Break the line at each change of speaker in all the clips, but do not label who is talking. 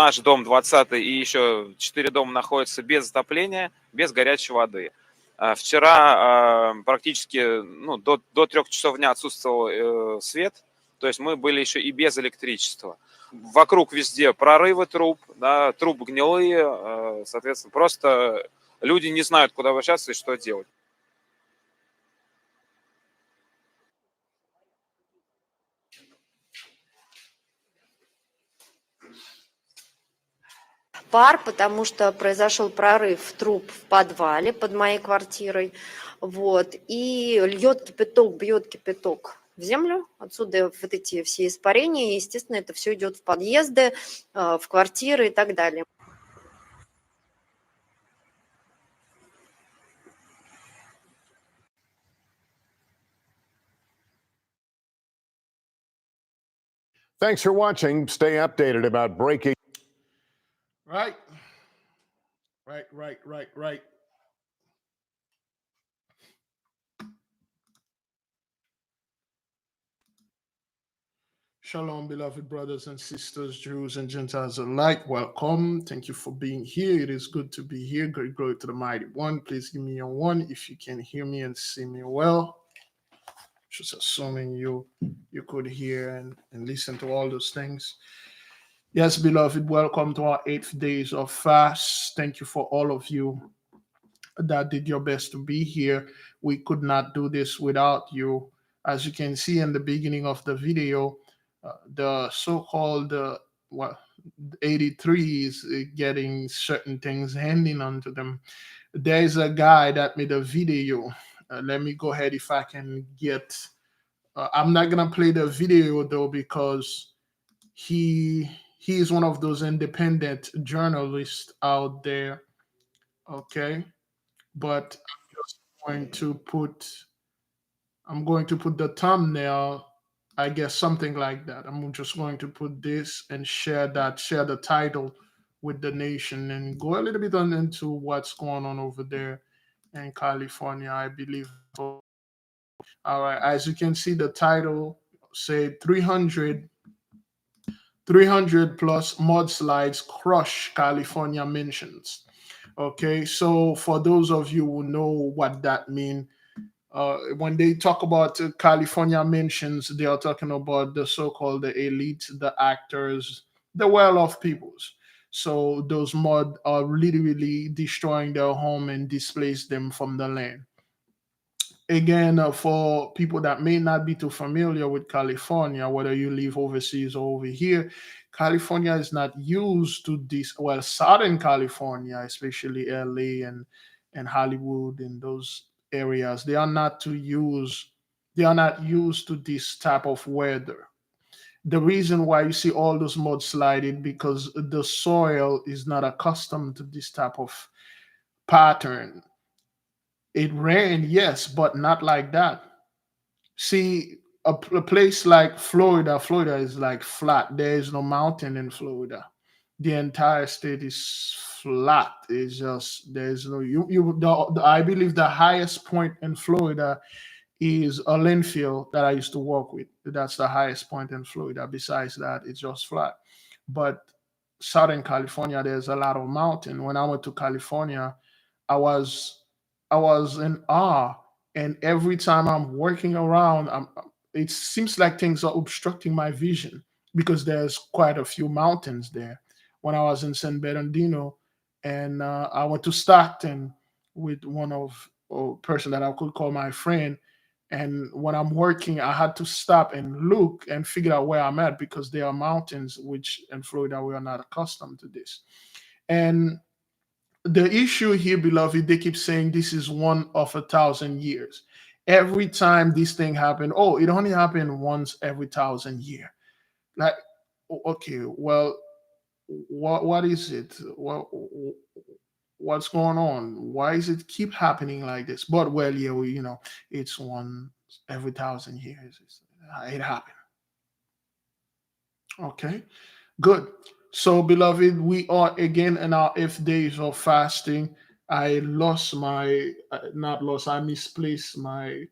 наш дом 20-й и еще 4 дома находятся без отопления, без горячей воды. Вчера практически до 3 часов дня отсутствовал свет, то есть мы были еще и без электричества. Вокруг везде прорывы труб, да, трубы гнилые, соответственно, просто люди не знают, куда обращаться и что делать.
Пар, потому что произошел прорыв труб в подвале под моей квартирой, вот, и льет кипяток, бьет кипяток в землю, отсюда вот эти все испарения, и, естественно, это все идет в подъезды, в квартиры и так далее.
Thanks for watching. Stay updated about breaking.
Right. Shalom, beloved brothers and sisters, Jews and Gentiles alike. Welcome. Thank you for being here. It is good to be here. Great glory to the Mighty One. Please give me a one if you can hear me and see me well. Just assuming you could hear and listen to all those things. Yes, beloved, welcome to our 8th days of fast. Thank you for all of you that did your best to be here. We could not do this without you. As you can see in the beginning of the video, the so-called 83 is getting certain things handing onto them. There's a guy that made a video. Let me go ahead if I can get. I'm not gonna play the video though because he's one of those independent journalists out there. Okay, but I'm going to put the thumbnail. I guess something like that. I'm just going to put this and share the title with the nation and go a little bit into what's going on over there in California, I believe. All right, as you can see, the title say 300 plus mudslides crush California mansions. Okay, so for those of you who know what that means, when they talk about California mansions, they are talking about the so-called the elite, the actors, the well-off peoples. So those mud are literally destroying their home and displace them from the land. Again, for people that may not be too familiar with California, whether you live overseas or over here, California is not used to this. Well, Southern California, especially LA and Hollywood and those areas, they are not used to this type of weather. The reason why you see all those mudsliding because the soil is not accustomed to this type of pattern. It rained, yes, but not like that. See, a place like Florida is like flat. There is no mountain in Florida. The entire state is flat. It's just there's no I believe the highest point in Florida is a landfill that I used to work with. That's the highest point in Florida. Besides that, it's just flat. But Southern California, there's a lot of mountain. When I went to California, I was in awe. And every time I'm working around, it seems like things are obstructing my vision because there's quite a few mountains there. When I was in San Bernardino, and I went to Stockton with one of a person that I could call my friend. And when I'm working, I had to stop and look and figure out where I'm at because there are mountains, which in Florida we are not accustomed to this. And the issue here, beloved, they keep saying this is 1 of 1,000 years. Every time this thing happened, oh, it only happened once every 1,000 years. Like, okay, well, what is it? What's going on? Why is it keep happening like this? But well, yeah, it's 1 every 1,000 years. It happened. Okay, good. So, beloved, we are again in our 8th days of fasting. I misplaced my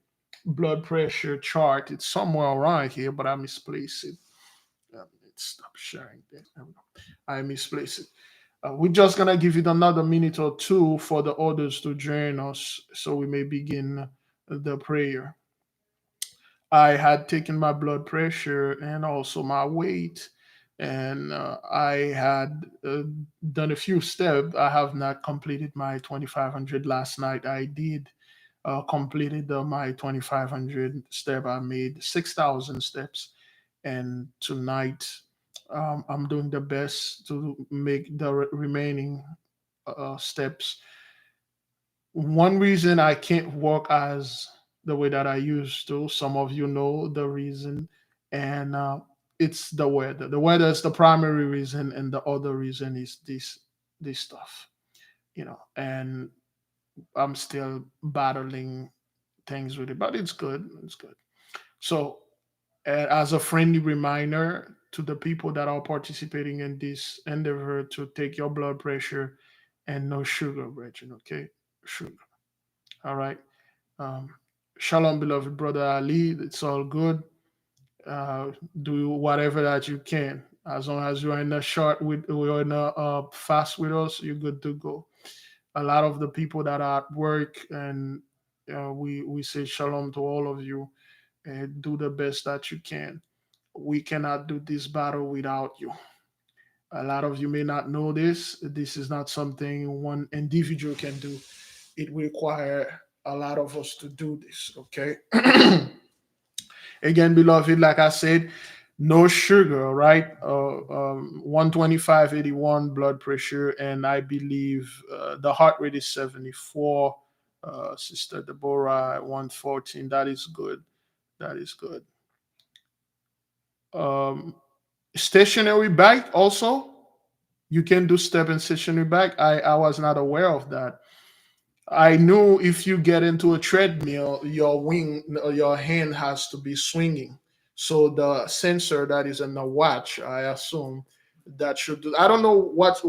blood pressure chart. It's somewhere around here, but I misplaced it. Stop sharing this. There we go. I misplaced it. We're just gonna give it another minute or two for the others to join us, so we may begin the prayer. I had taken my blood pressure and also my weight, and I had done a few steps. I have not completed my 2500 last night. I did completed my 2500 step. I made 6,000 steps, and tonight I'm doing the best to make the remaining steps. One reason I can't walk as the way that I used to, some of you know the reason, and it's the weather. The weather is the primary reason, and the other reason is this stuff, and I'm still battling things with it, but it's good. It's good. So, as a friendly reminder to the people that are participating in this endeavor, to take your blood pressure and no sugar, Brethren. Okay, sugar. All right. Um, Shalom, beloved brother Ali. It's all good. Uh, do whatever that you can. As long as you're in a you're in a fast with us, you're good to go. A lot of the people that are at work, and we say shalom to all of you, and do the best that you can. We cannot do this battle without you. A lot of you may not know this. This is not something one individual can do. It requires a lot of us to do this. Okay. Again, beloved, like I said, no sugar, right? 125/81 blood pressure, and I believe the heart rate is 74. Sister Deborah 114. That is good. That is good. Um, Stationary bike also. You can do step and stationary bike. I was not aware of that. I knew if you get into a treadmill, your hand has to be swinging. So the sensor that is in the watch, I assume that should do. I don't know what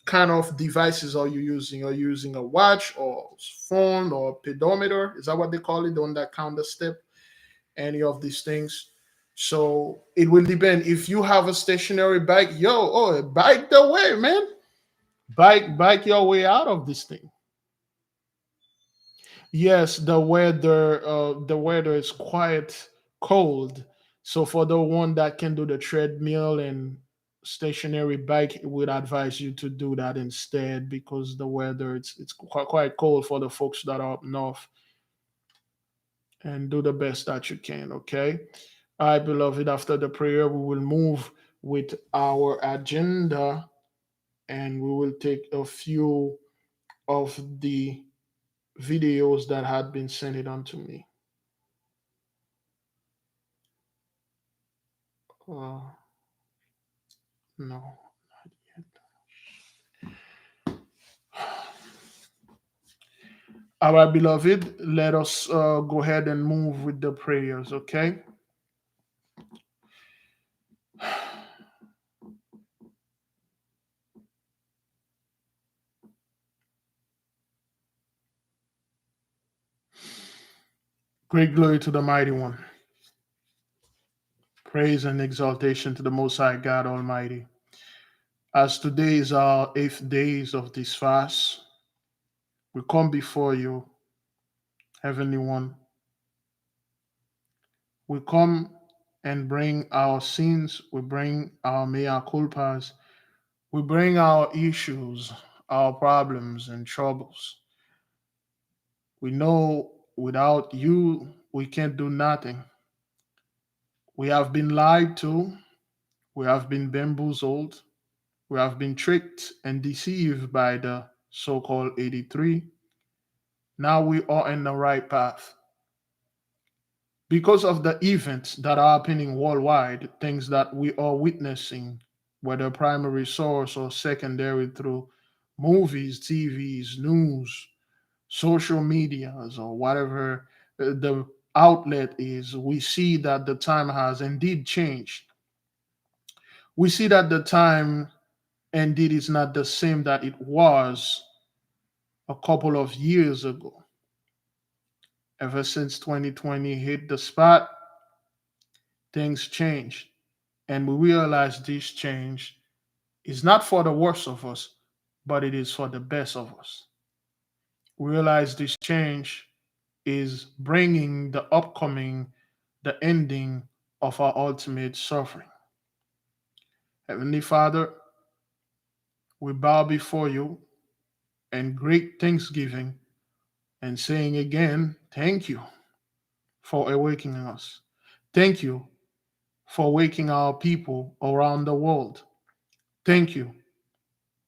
kind of devices are you using. Are you using a watch or phone or pedometer? Is that what they call it? The one that count the step? Any of these things. So it will depend. If you have a stationary bike, bike the way, man. Bike your way out of this thing. Yes, the weather is quite cold. So for the one that can do the treadmill and stationary bike, would advise you to do that instead, because the weather it's quite cold for the folks that are up north. And do the best that you can. Okay. All right, beloved. After the prayer, we will move with our agenda, and we will take a few of the videos that had been sent it unto me. Uh, no, not yet. All right, beloved, let us go ahead and move with the prayers, okay? Great glory to the Mighty One. Praise and exaltation to the Most High God Almighty. As today is our 8th days of this fast, we come before you, Heavenly One. We come and bring our sins, we bring our mea culpas, we bring our issues, our problems and troubles. We know without you, we can't do nothing. We have been lied to, we have been bamboozled, we have been tricked and deceived by the so called 83. Now we are in the right path. Because of the events that are happening worldwide, things that we are witnessing, whether primary source or secondary through movies, TVs, news, social medias, or whatever the outlet is, we see that the time has indeed changed. We see that the time indeed is not the same that it was a couple of years ago. Ever since 2020 hit the spot, things changed. And we realize this change is not for the worst of us, but it is for the best of us. We realize this change is bringing the ending of our ultimate suffering. Heavenly Father, we bow before you in great thanksgiving and saying again, thank you for awakening us. Thank you for waking our people around the world. Thank you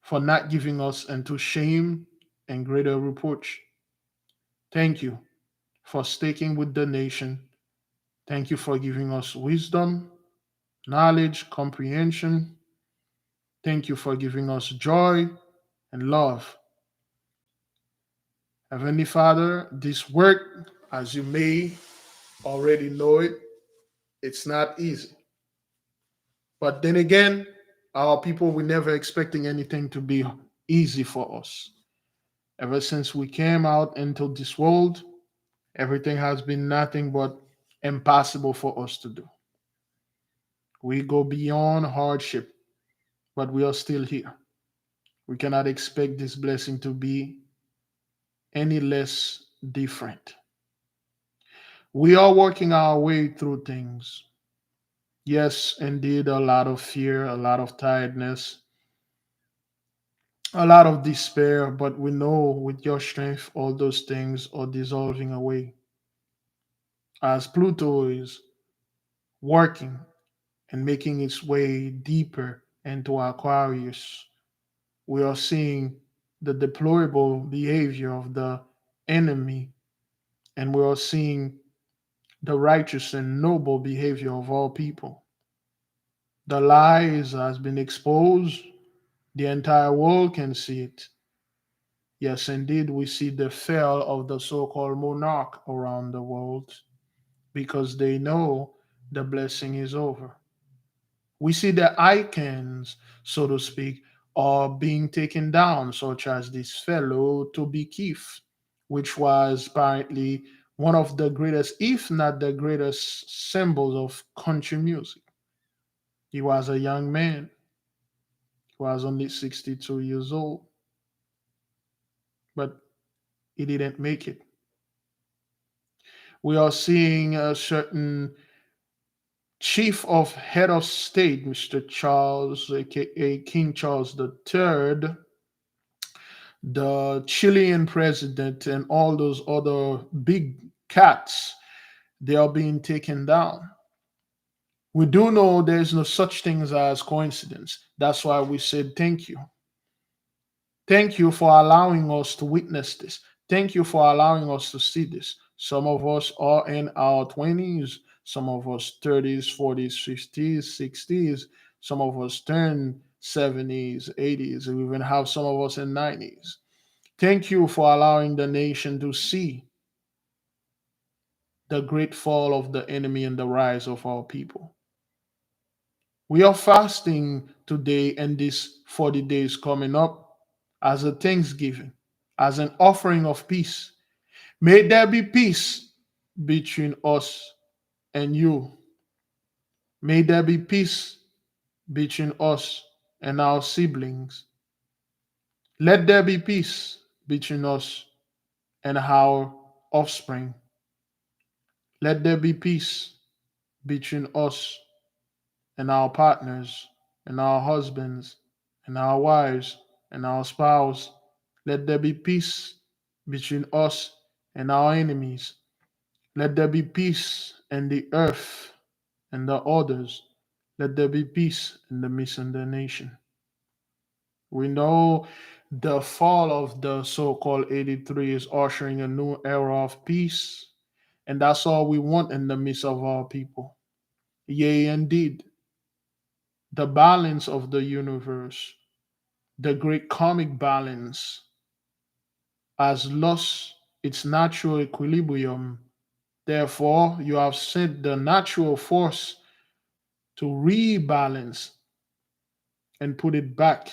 for not giving us into shame and greater reproach. Thank you for sticking with the nation. Thank you for giving us wisdom, knowledge, comprehension. Thank you for giving us joy and love. Heavenly Father, this work, as you may already know it, it's not easy. But then again, our people were never expecting anything to be easy for us. Ever since we came out into this world, everything has been nothing but impossible for us to do. We go beyond hardship, but we are still here. We cannot expect this blessing to be any less different. We are working our way through things. Yes, indeed, a lot of fear, a lot of tiredness, a lot of despair, but we know with your strength, all those things are dissolving away. As Pluto is working and making its way deeper into Aquarius, we are seeing the deplorable behavior of the enemy, and we are seeing the righteous and noble behavior of all people. The lies has been exposed. The entire world can see it. Yes, indeed, we see the fall of the so called monarch around the world because they know the blessing is over. We see the icons, so to speak, are being taken down, such as this fellow Toby Keith, which was apparently one of the greatest, if not the greatest, symbols of country music. He was a young man. He was only 62 years old, but he didn't make it. We are seeing a certain chief of head of state, Mr. Charles, aka King Charles III, the Chilean president, and all those other big cats, they are being taken down. We do know there's no such things as coincidence. That's why we said thank you. Thank you for allowing us to witness this. Thank you for allowing us to see this. Some of us are in our 20s, some of us 30s, 40s, 50s, 60s, some of us turn 70s, 80s, we even have some of us in 90s. Thank you for allowing the nation to see the great fall of the enemy and the rise of our people. We are fasting today and these 40 days coming up as a thanksgiving, as an offering of peace. May there be peace between us and you. May there be peace between us and our siblings. Let there be peace between us and our offspring. Let there be peace between us and our partners and our husbands and our wives and our spouse. Let there be peace between us and our enemies. Let there be peace in the earth and the others. Let there be peace in the midst of the nation. We know the fall of the so called 83 is ushering a new era of peace, and that's all we want in the midst of our people. Yea, indeed, the balance of the universe, the great karmic balance, has lost its natural equilibrium. Therefore, you have sent the natural force to rebalance and put it back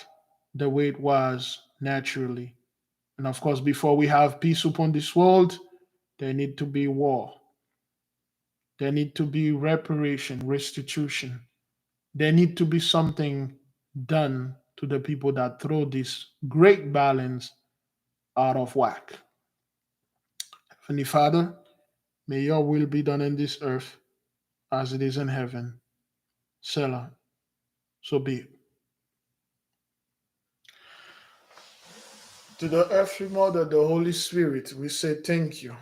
the way it was naturally. And of course, before we have peace upon this world, there need to be war. There need to be reparation, restitution. There need to be something done to the people that throw this great balance out of whack. Heavenly Father, may your will be done in this earth as it is in heaven. Selah, so be it. To the earthly mother, the Holy Spirit, we say thank you.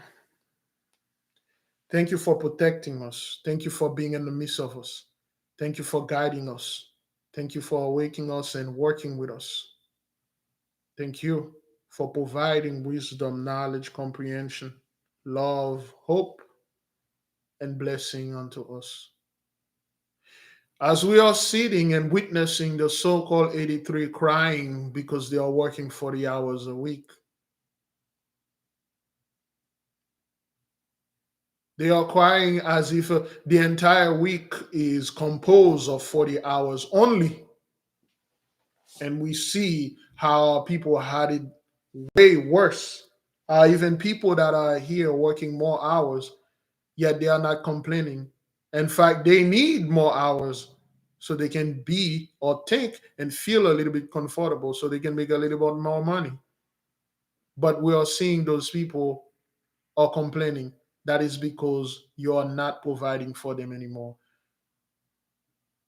Thank you for protecting us. Thank you for being in the midst of us. Thank you for guiding us. Thank you for awakening us and working with us. Thank you for providing wisdom, knowledge, comprehension, love, hope, and blessing unto us. As we are sitting and witnessing the so called 83 crying because they are working 40 hours a week, they are crying as if the entire week is composed of 40 hours only. And we see how people had it way worse. Even people that are here working more hours, yet they are not complaining. In fact, they need more hours so they can be or think and feel a little bit comfortable so they can make a little bit more money. But we are seeing those people are complaining. That is because you are not providing for them anymore.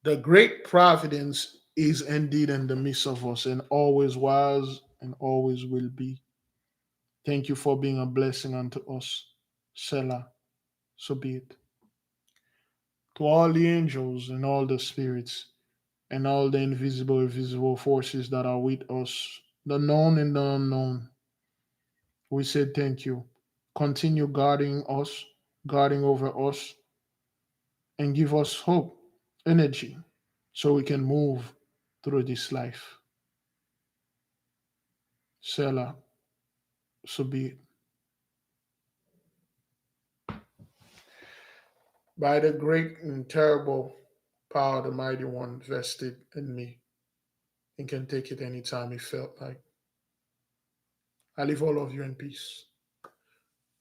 The great providence is indeed in the midst of us and always was and always will be. Thank you for being a blessing unto us. Selah, so be it. To all the angels and all the spirits and all the invisible and visible forces that are with us, the known and the unknown, we say thank you. Continue guarding us, guarding over us, and give us hope, energy, so we can move through this life. Selah, so be it. By the great and terrible power of the mighty one vested in me, and can take it anytime he felt like. I leave all of you in peace.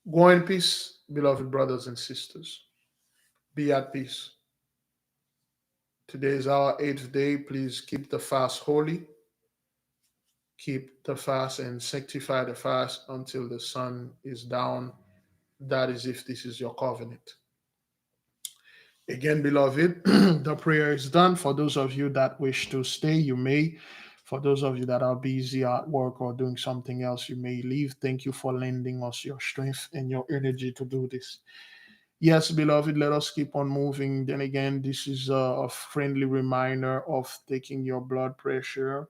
Go in peace, beloved brothers and sisters. Be at peace. Today is our 8th day. Please keep the fast holy. Keep the fast and sanctify the fast until the sun is down. That is if this is your covenant. Again, beloved, the prayer is done. For those of you that wish to stay, you may. For those of you that are busy at work or doing something else, you may leave. Thank you for lending us your strength and your energy to do this. Yes, beloved, let us keep on moving. Then again, this is a friendly reminder of taking your blood pressure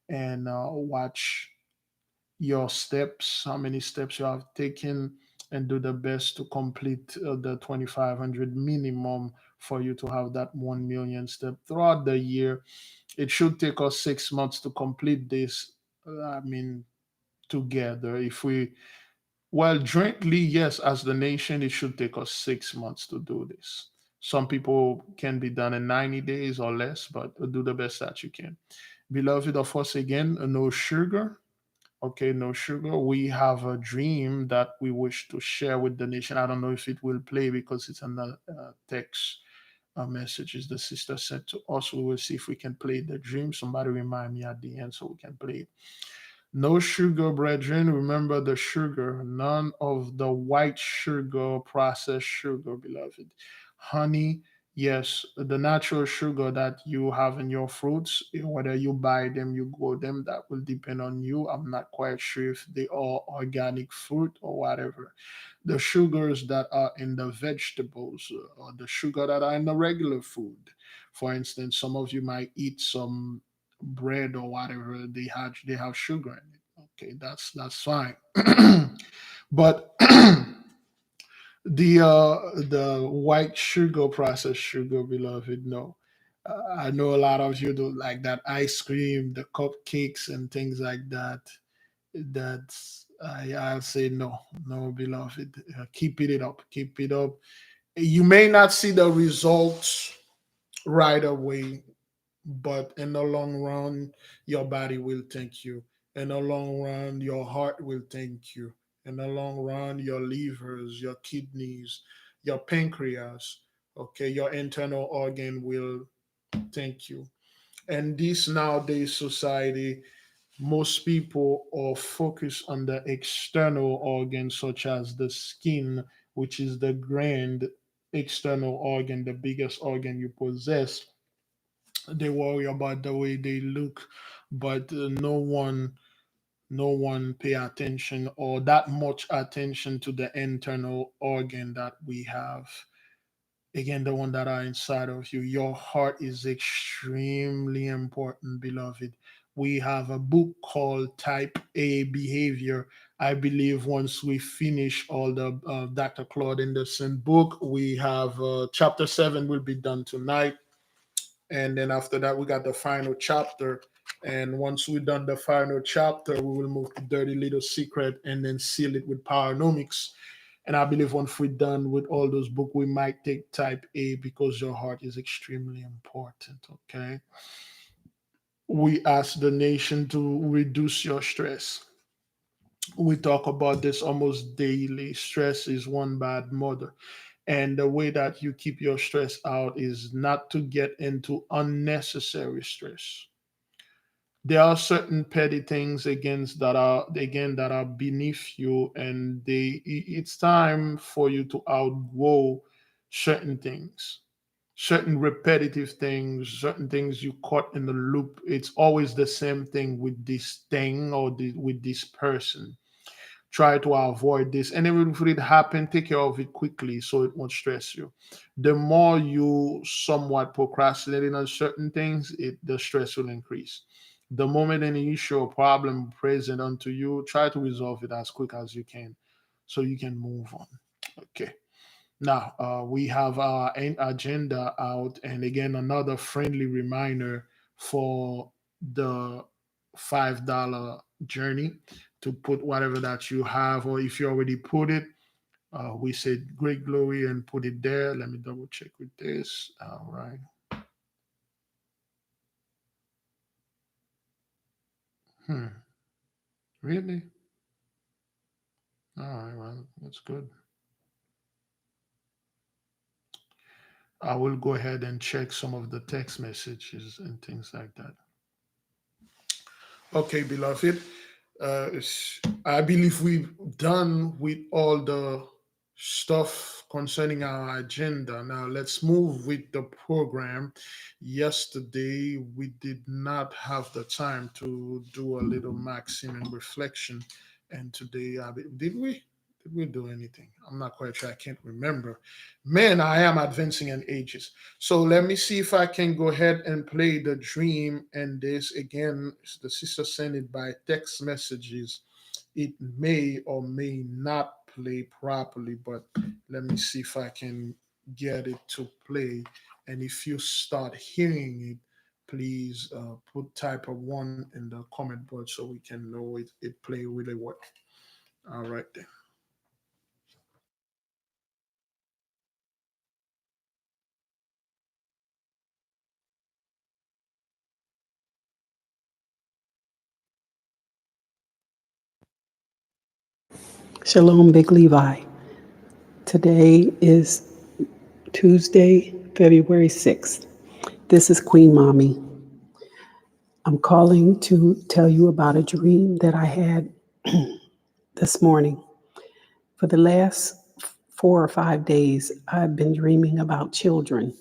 and watch your steps, how many steps you have taken, and do the best to complete the 2,500 minimum for you to have that 1 million step throughout the year. It should take us 6 months to complete this. I mean, together. If we, well, jointly, yes, as the nation, it should take us 6 months to do this. Some people can be done in 90 days or less, but do the best that you can. Beloved of us, again, no sugar. Okay, no sugar. We have a dream that we wish to share with the nation. I don't know if it will play because it's on the text messages the sister sent to us. We will see if we can play the dream. Somebody remind me at the end so we can play it. No sugar, brethren. Remember the sugar. None of the white sugar, processed sugar, beloved. Honey, yes, the natural sugar that you have in your fruits, whether you buy them, you grow them, that will depend on you. I'm not quite sure if they are organic fruit or whatever. The sugars that are in the vegetables or the sugar that are in the regular food. For instance, some of you might eat some bread or whatever they have sugar in it. Okay, that's fine. But the white sugar, processed sugar, beloved, no. I know a lot of you do like that ice cream, the cupcakes and things like that. That's I'll say no, no, beloved. Keep it up, keep it up. You may not see the results right away, but in the long run, your body will thank you. In the long run, your heart will thank you. In the long run, your livers, your kidneys, your pancreas, okay, your internal organ will thank you. And this nowadays society, most people are focused on the external organs, such as the skin, which is the grand external organ, the biggest organ you possess. They worry about the way they look, but no one pay attention or that much attention to the internal organ that we have. Again, the one that are inside of you. Your heart is extremely important, beloved. We have a book called Type A Behavior. I believe once we finish all the Dr. Claude Anderson book, we have chapter 7 will be done tonight. And then after that, we got the final chapter. And once we're done the final chapter, we will move to Dirty Little Secret and then seal it with Powernomics. And I believe once we're done with all those books, we might take Type A because your heart is extremely important. Okay. We ask the nation to reduce your stress. We talk about this almost daily. Stress is one bad mother. And the way that you keep your stress out is not to get into unnecessary stress. There are certain petty things that are beneath you, and it's time for you to outgrow certain things, certain repetitive things, certain things you caught in the loop. It's always the same thing with this thing or with this person. Try to avoid this, and even if it happen, take care of it quickly so it won't stress you. The more you somewhat procrastinating on certain things, the stress will increase. The moment any issue or problem present unto you, try to resolve it as quick as you can so you can move on. Okay. Now, we have our agenda out, and again, another friendly reminder for the $5 journey to put whatever that you have, or if you already put it, we said great glory and put it there. Let me double check with this. All right. Really? All right, well, that's good. I will go ahead and check some of the text messages and things like that. Okay, beloved. I believe we've done with all the stuff concerning our agenda. Now let's move with the program. Yesterday we did not have the time to do a little maxim and reflection, and today did we? Did we do anything? I'm not quite sure. I can't remember. Man, I am advancing in ages. So let me see if I can go ahead and play the dream. And this again, the sister sent it by text messages. It may or may not play properly, but let me see if I can get it to play. And if you start hearing it, please put type of one in the comment box so we can know it play really well. All right then.
Shalom, Big Levi. Today is Tuesday, February 6th. This is Queen Mommy. I'm calling to tell you about a dream that I had this morning. For the last 4 or 5 days, I've been dreaming about children,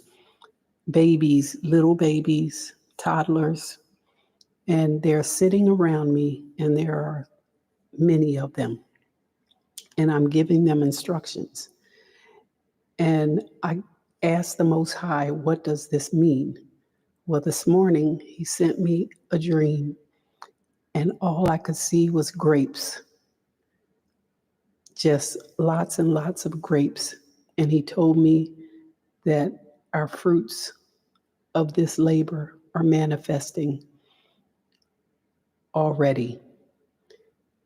babies, little babies, toddlers, and they're sitting around me, and there are many of them, and I'm giving them instructions. And I asked the Most High, what does this mean? Well, this morning he sent me a dream, and all I could see was grapes, just lots and lots of grapes. And he told me that our fruits of this labor are manifesting already.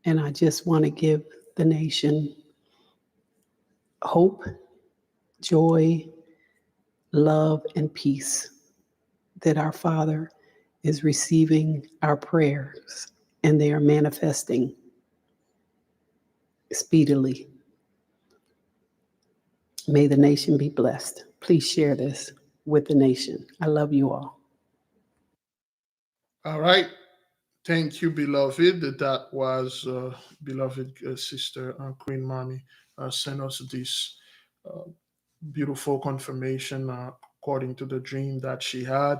And I just want to give the nation hope, joy, love, and peace that our Father is receiving our prayers and they are manifesting speedily. May the nation be blessed. Please share this with the nation. I love you all.
All right. Thank you, beloved. That was beloved sister Queen Mommy sent us this uh, beautiful confirmation according to the dream that she had.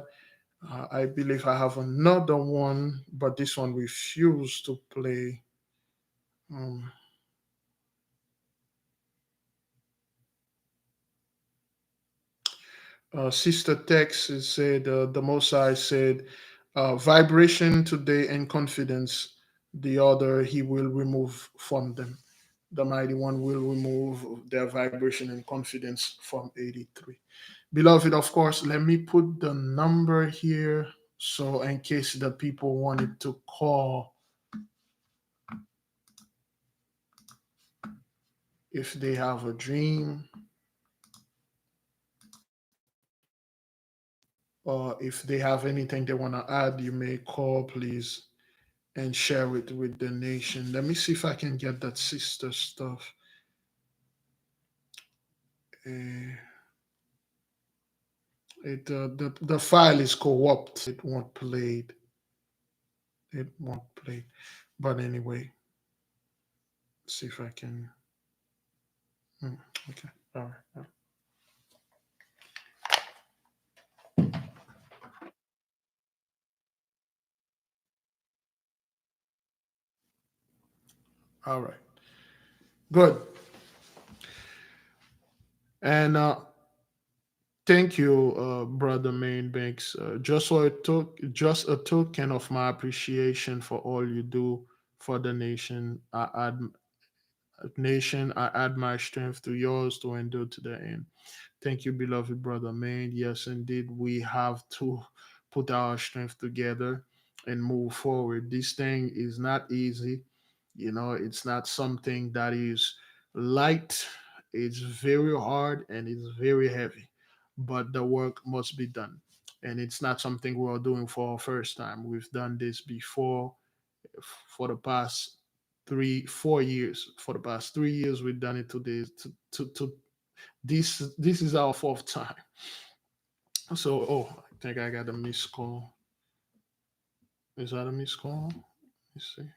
I believe I have another one, but this one refused to play. Um, Sister Tex said, the Mosai said, vibration today and confidence, the other he will remove from them. The mighty one will remove their vibration and confidence from 83. Beloved, of course, let me put the number here. So in case the people wanted to call, if they have a dream, or if they have anything they want to add, you may call, please, and share it with the nation. Let me see if I can get that sister stuff. Uh, the file is corrupt. It won't play. It won't play. But anyway, see if I can. Okay. All right. All right. Good. And thank you, brother Main Banks. Just a token of my appreciation for all you do for the nation. I add my strength to yours to endure to the end. Thank you, beloved brother man. Yes, indeed, we have to put our strength together and move forward. This thing is not easy. It's not something that is light. It's very hard and it's very heavy, but the work must be done. And it's not something we're doing for our first time. We've done this before for the past 4 years. For the past 3 years, we've done it today. This is our fourth time. So, I think I got a missed call. Is that a missed call? Let's see.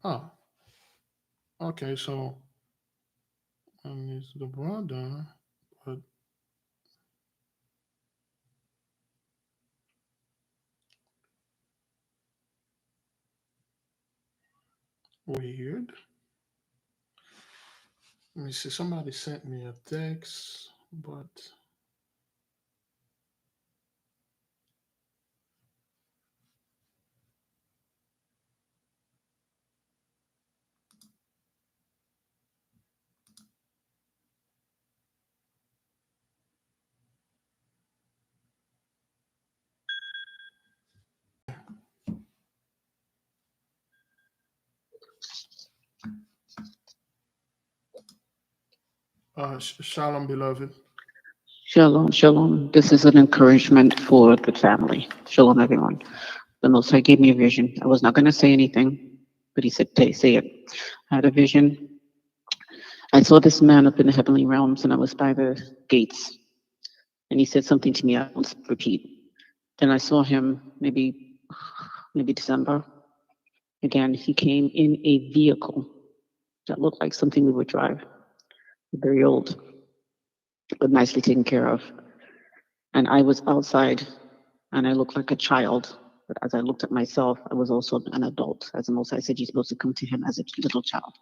Oh, okay. So, it's the brother, but weird. Let me see. Somebody sent me a text, but shalom, beloved.
Shalom, shalom. This is an encouragement for the family. Shalom, everyone. The Most High gave me a vision. I was not going to say anything, but he said, say it. I had a vision. I saw this man up in the heavenly realms, and I was by the gates. And he said something to me. I won't repeat. Then I saw him maybe December. Again, he came in a vehicle that looked like something we would drive. Very old, but nicely taken care of. And I was outside, and I looked like a child. But as I looked at myself, I was also an adult. As the Most High said, you're supposed to come to him as a little child.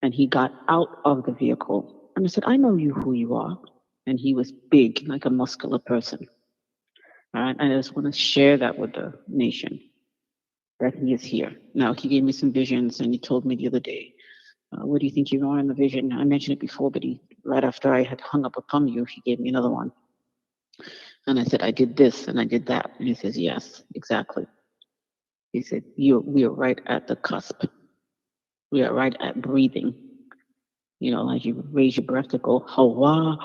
And he got out of the vehicle. And I said, I know you who you are. And he was big, like a muscular person. All right. And I just want to share that with the nation, that he is here. Now, he gave me some visions, and he told me the other day, what do you think you are in the vision? I mentioned it before, but right after I had hung up upon you, he gave me another one. And I said, I did this and I did that. And he says, yes, exactly. He said, we are right at the cusp. We are right at breathing. Like you raise your breath to go, Hawa.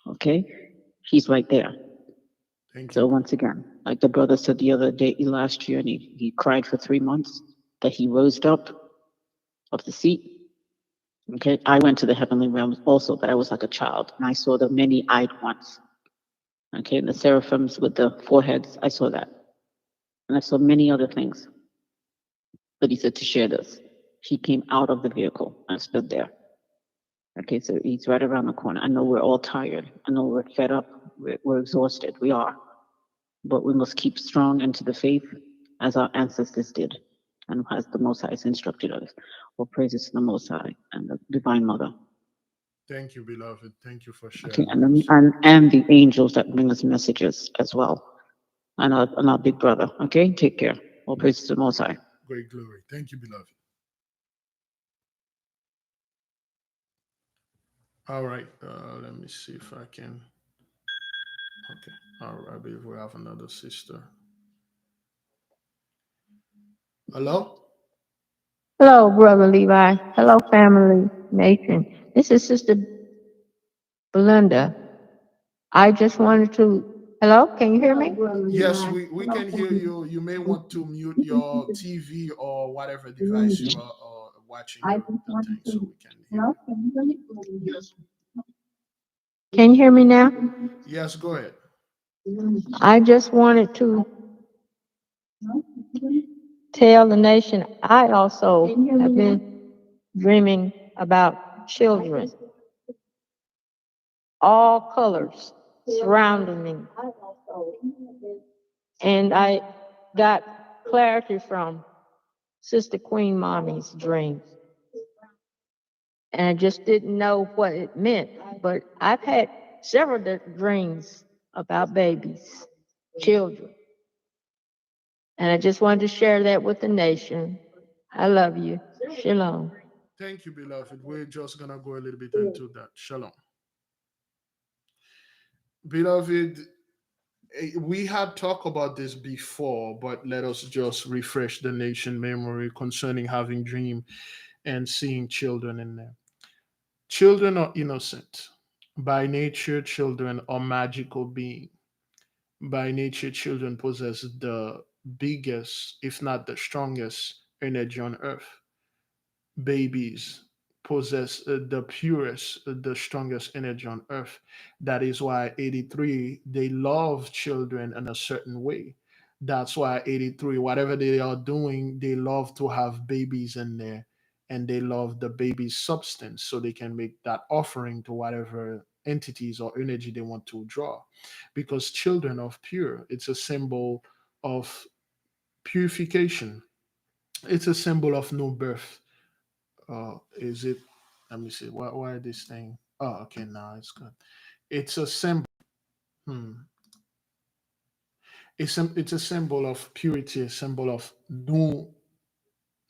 Okay? He's right there.
Thank
So
you.
once again, like the brother said the other day, last year, and he cried for 3 months, that he rose up of the seat Okay, I went to the heavenly realms also, but I was like a child, and I saw the many-eyed ones. Okay, the seraphims with the foreheads, I saw that. And I saw many other things. But he said to share this. He came out of the vehicle and stood there. Okay, so he's right around the corner. I know we're all tired. I know we're fed up. We're exhausted. We are. But we must keep strong into the faith as our ancestors did and as the Most High has instructed us. All praises to the Most High and the Divine Mother.
Thank you, beloved. Thank you for
Okay,
sharing those.
and the angels that bring us messages as well. And our big brother. Okay, take care. All praises to the Most High.
Great glory. Thank you, beloved. All right. Let me see if I can. Okay. All right. I believe we have another sister. Hello?
Hello, Brother Levi. Hello, family nation. This is Sister Belinda. I just wanted to. Hello, can you hear me?
Yes, we can hear you. You may want to mute your TV or whatever device you are watching the thing so we can hear you.
Can you hear me now?
Yes, go ahead.
I just wanted to tell the nation I also have been dreaming about children, all colors surrounding me. And I got clarity from Sister Queen Mommy's dreams. And I just didn't know what it meant. But I've had several dreams about babies, children. And I just wanted to share that with the nation. I love you. Shalom.
Thank you, beloved. We're just going to go a little bit into that. Shalom. Beloved, we had talked about this before, but let us just refresh the nation memory concerning having dream and seeing children in there. Children are innocent. By nature, children are magical beings. By nature, children possess the biggest, if not the strongest, energy on earth. Babies possess the purest, the strongest energy on earth. That is why 83, they love children in a certain way. That's why 83, whatever they are doing, they love to have babies in there and they love the baby's substance so they can make that offering to whatever entities or energy they want to draw. Because children are pure, it's a symbol of purification, it's a symbol of new birth. Is it? Let me see. Why this thing? Oh, okay. Now it's good. It's a symbol. Hmm. It's a symbol of purity, a symbol of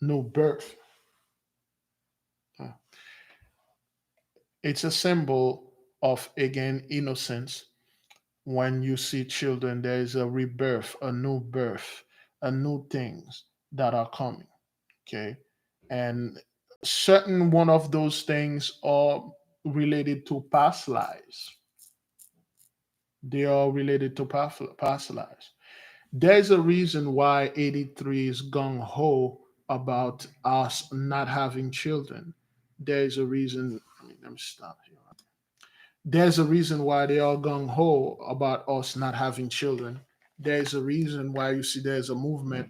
new birth. Uh, It's a symbol of again innocence. When you see children, there is a rebirth, a new birth, a new things that are coming. Okay, and certain one of those things are related to past lives. They are related to past lives. There's a reason why 83 is gung ho about us not having children. There's a reason. Let me stop here. There's a reason why they are gung ho about us not having children. There's a reason why you see there's a movement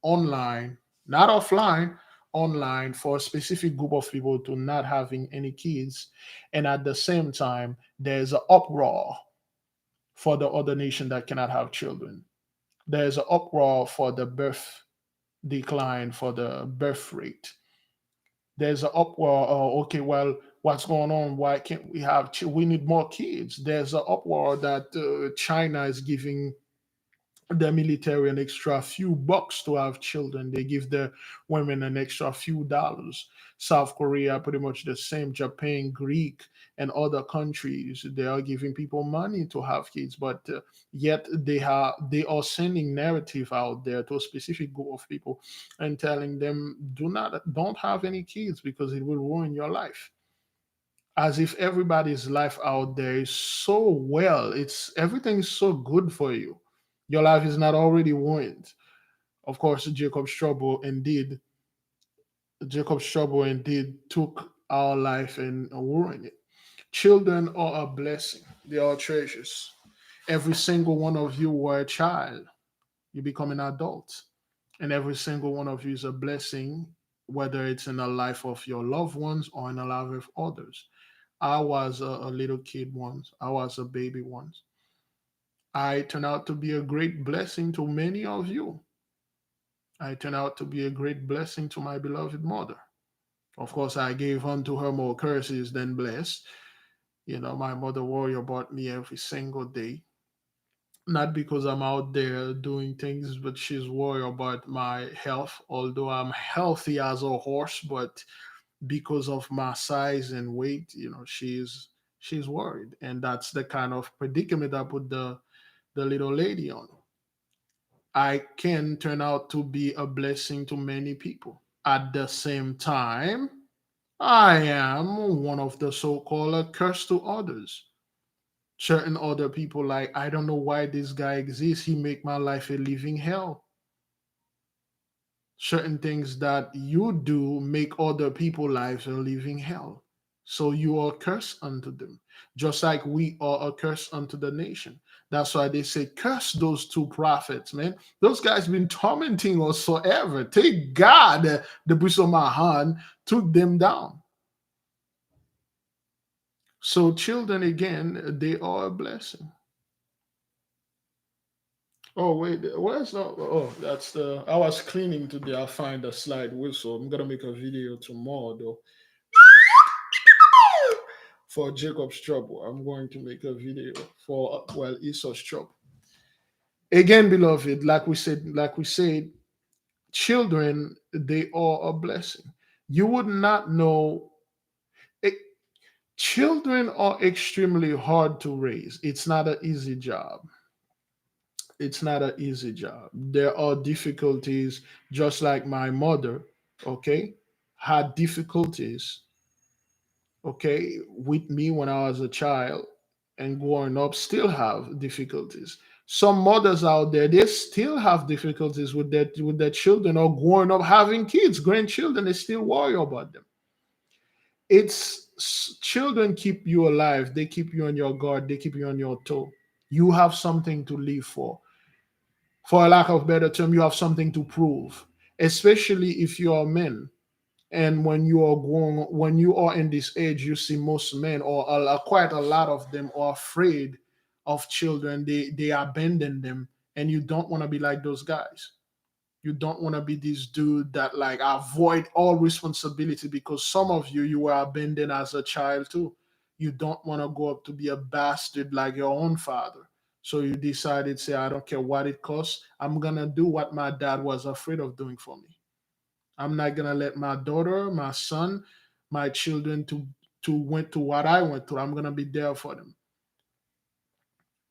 online, not offline, online for a specific group of people to not having any kids. And at the same time, there's an uproar for the other nation that cannot have children. There's an uproar for the birth decline, for the birth rate. There's an uproar. Oh, okay, well, what's going on? Why can't we have? We need more kids. There's an uproar that China is giving the military an extra few bucks to have children. They give the women an extra few dollars. South Korea, pretty much the same. Japan, Greek, and other countries, they are giving people money to have kids, but yet they are sending narrative out there to a specific group of people and telling them don't have any kids because it will ruin your life, as if everybody's life out there is so well, it's everything is so good for you, your life is not already ruined. Of course, Jacob's trouble indeed took our life and ruin it. Children are a blessing. They are treasures. Every single one of you were a child. You become an adult. And every single one of you is a blessing, whether it's in the life of your loved ones or in the life of others. I was a little kid once. I was a baby once. I turned out to be a great blessing to many of you. I turned out to be a great blessing to my beloved mother. Of course, I gave unto her more curses than blessed. My mother worry about me every single day. Not because I'm out there doing things, but she's worried about my health. Although I'm healthy as a horse, but because of my size and weight, she's worried, and that's the kind of predicament I put the little lady on. I can turn out to be a blessing to many people. At the same time, I am one of the so-called curse to others. Certain other people, like, I don't know why this guy exists. He make my life a living hell. Certain things that you do make other people's lives a living hell. So you are cursed unto them, just like we are a curse unto the nation. That's why they say, curse those two prophets, man. Those guys been tormenting us forever. Take God, the bush of my hand, took them down. So children, again, they are a blessing. Oh wait, where's the? Oh, that's the. I was cleaning today. I find a slide whistle. I'm gonna make a video tomorrow though. For Jacob's trouble, I'm going to make a video for Esau's trouble. Again, beloved, like we said, children, they are a blessing. You would not know. It, children are extremely hard to raise. It's not an easy job. It's not an easy job. There are difficulties, just like my mother, okay, had difficulties, okay, with me when I was a child and growing up, still have difficulties. Some mothers out there, they still have difficulties with their children, or growing up having kids, grandchildren, they still worry about them. Children keep you alive, they keep you on your guard, they keep you on your toe. You have something to live for. For a lack of better term, you have something to prove, especially if you are men. And when you are in this age, you see most men, or quite a lot of them, are afraid of children. They abandon them, and you don't want to be like those guys. You don't want to be this dude that like avoid all responsibility, because some of you were abandoned as a child too. You don't want to go up to be a bastard like your own father. So you decided, say, I don't care what it costs. I'm gonna do what my dad was afraid of doing for me. I'm not gonna let my daughter, my son, my children to went to what I went through. I'm gonna be there for them.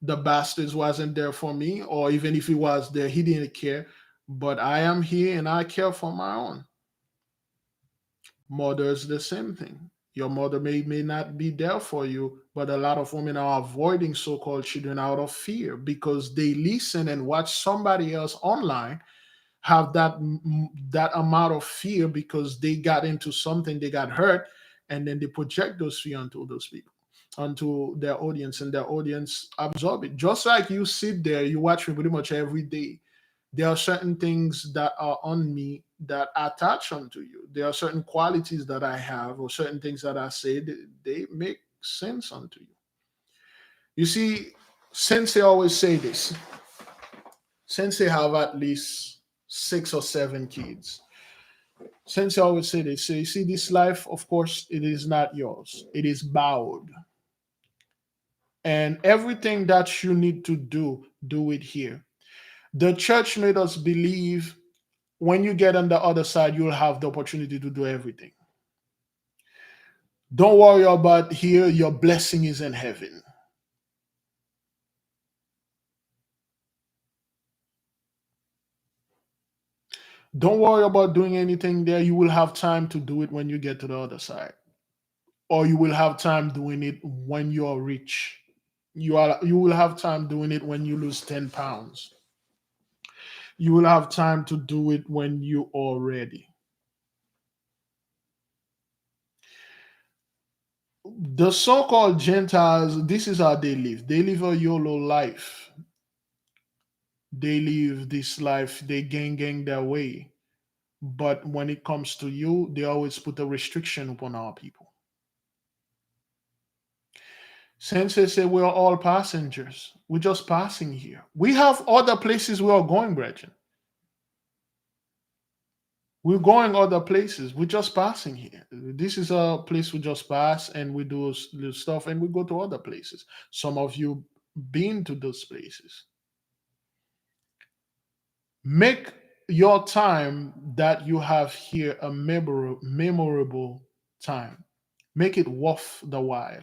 The bastards wasn't there for me, or even if he was there, he didn't care. But I am here and I care for my own. Mother's the same thing. Your mother may not be there for you, but a lot of women are avoiding so-called children out of fear, because they listen and watch somebody else online have that amount of fear, because they got into something, they got hurt, and then they project those fear onto those people, onto their audience, and their audience absorb it. Just like you sit there, you watch me pretty much every day. There are certain things that are on me that attach onto you. There are certain qualities that I have, or certain things that I say, they make sense onto you. You see, Sensei always say this. Sensei have at least 6 or 7 kids. Sensei always say this. So you see, this life, of course, it is not yours. It is borrowed. And everything that you need to do it here. The church made us believe when you get on the other side, you'll have the opportunity to do everything. Don't worry about here, your blessing is in heaven. Don't worry about doing anything there. You will have time to do it when you get to the other side. Or you will have time doing it when you're rich. You will have time doing it when you lose 10 pounds. You will have time to do it when you are ready. The so-called Gentiles, this is how they live. They live a YOLO life. They live this life, they gang their way. But when it comes to you, they always put a restriction upon our people. Since they say we're all passengers, we're just passing here. We have other places we are going, brethren. We're going other places. We're just passing here. This is a place we just pass and we do little stuff and we go to other places. Some of you been to those places. Make your time that you have here a memorable time. Make it worth the while.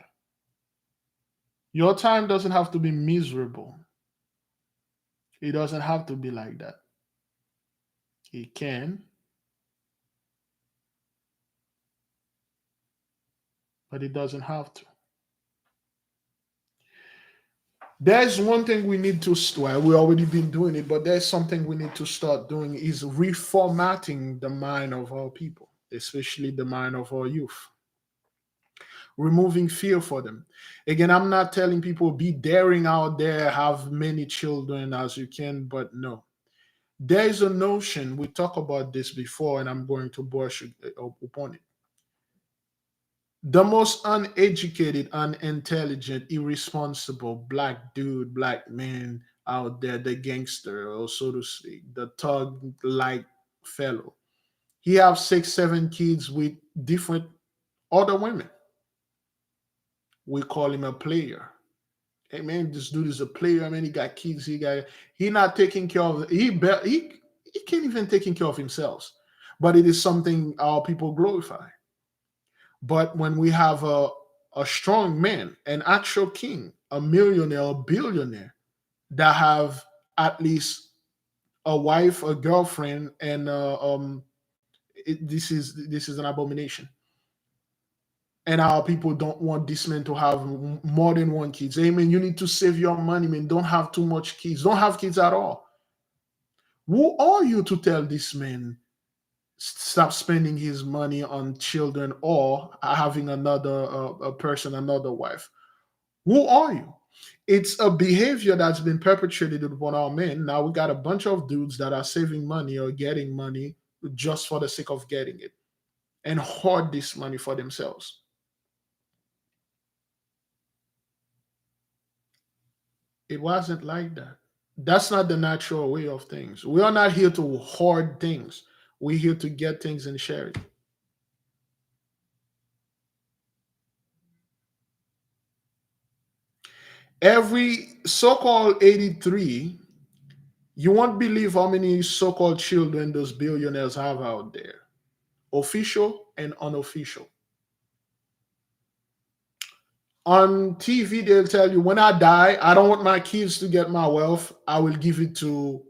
Your time doesn't have to be miserable. It doesn't have to be like that. It can, but it doesn't have to. There's one thing we need to, well, we already been doing it, but there's something we need to start doing is reformatting the mind of our people, especially the mind of our youth. Removing fear for them. Again, I'm not telling people be daring out there, have many children as you can, but no. There is a notion, we talked about this before, and I'm going to brush upon it. The most uneducated, unintelligent, irresponsible black dude, black man out there, the gangster, or so to speak, the thug-like fellow. He have 6, 7 kids with different other women. We call him a player. Hey man, this dude is a player. I mean, he got kids. He not taking care of. He can't even taking care of himself. But it is something our people glorify. But when we have a strong man, an actual king, a millionaire, a billionaire that have at least a wife, a girlfriend, and this is an abomination. And our people don't want this man to have more than one kids. Hey man, you need to save your money, man. Don't have too much kids. Don't have kids at all. Who are you to tell this man stop spending his money on children or having another a person, another wife? Who are you? It's a behavior that's been perpetrated upon our men. Now we got a bunch of dudes that are saving money or getting money just for the sake of getting it and hoard this money for themselves. It wasn't like that. That's not the natural way of things. We are not here to hoard things. We're here to get things and share it. Every so-called 83, you won't believe how many so-called children those billionaires have out there, official and unofficial. On TV, they'll tell you, when I die, I don't want my kids to get my wealth. I will give it to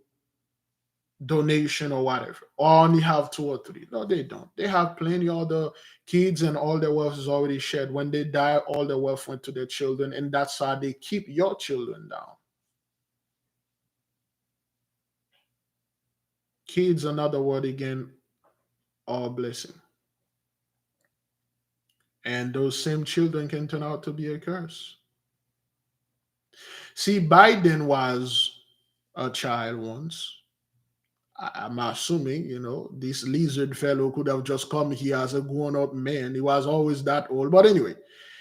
donation or whatever. Or I only have 2 or 3. No, they don't. They have plenty of the kids and all their wealth is already shared. When they die, all their wealth went to their children, and that's how they keep your children down. Kids, another word again, are a blessing. And those same children can turn out to be a curse. See, Biden was a child once. I'm assuming, this lizard fellow could have just come here as a grown-up man. He was always that old. But anyway,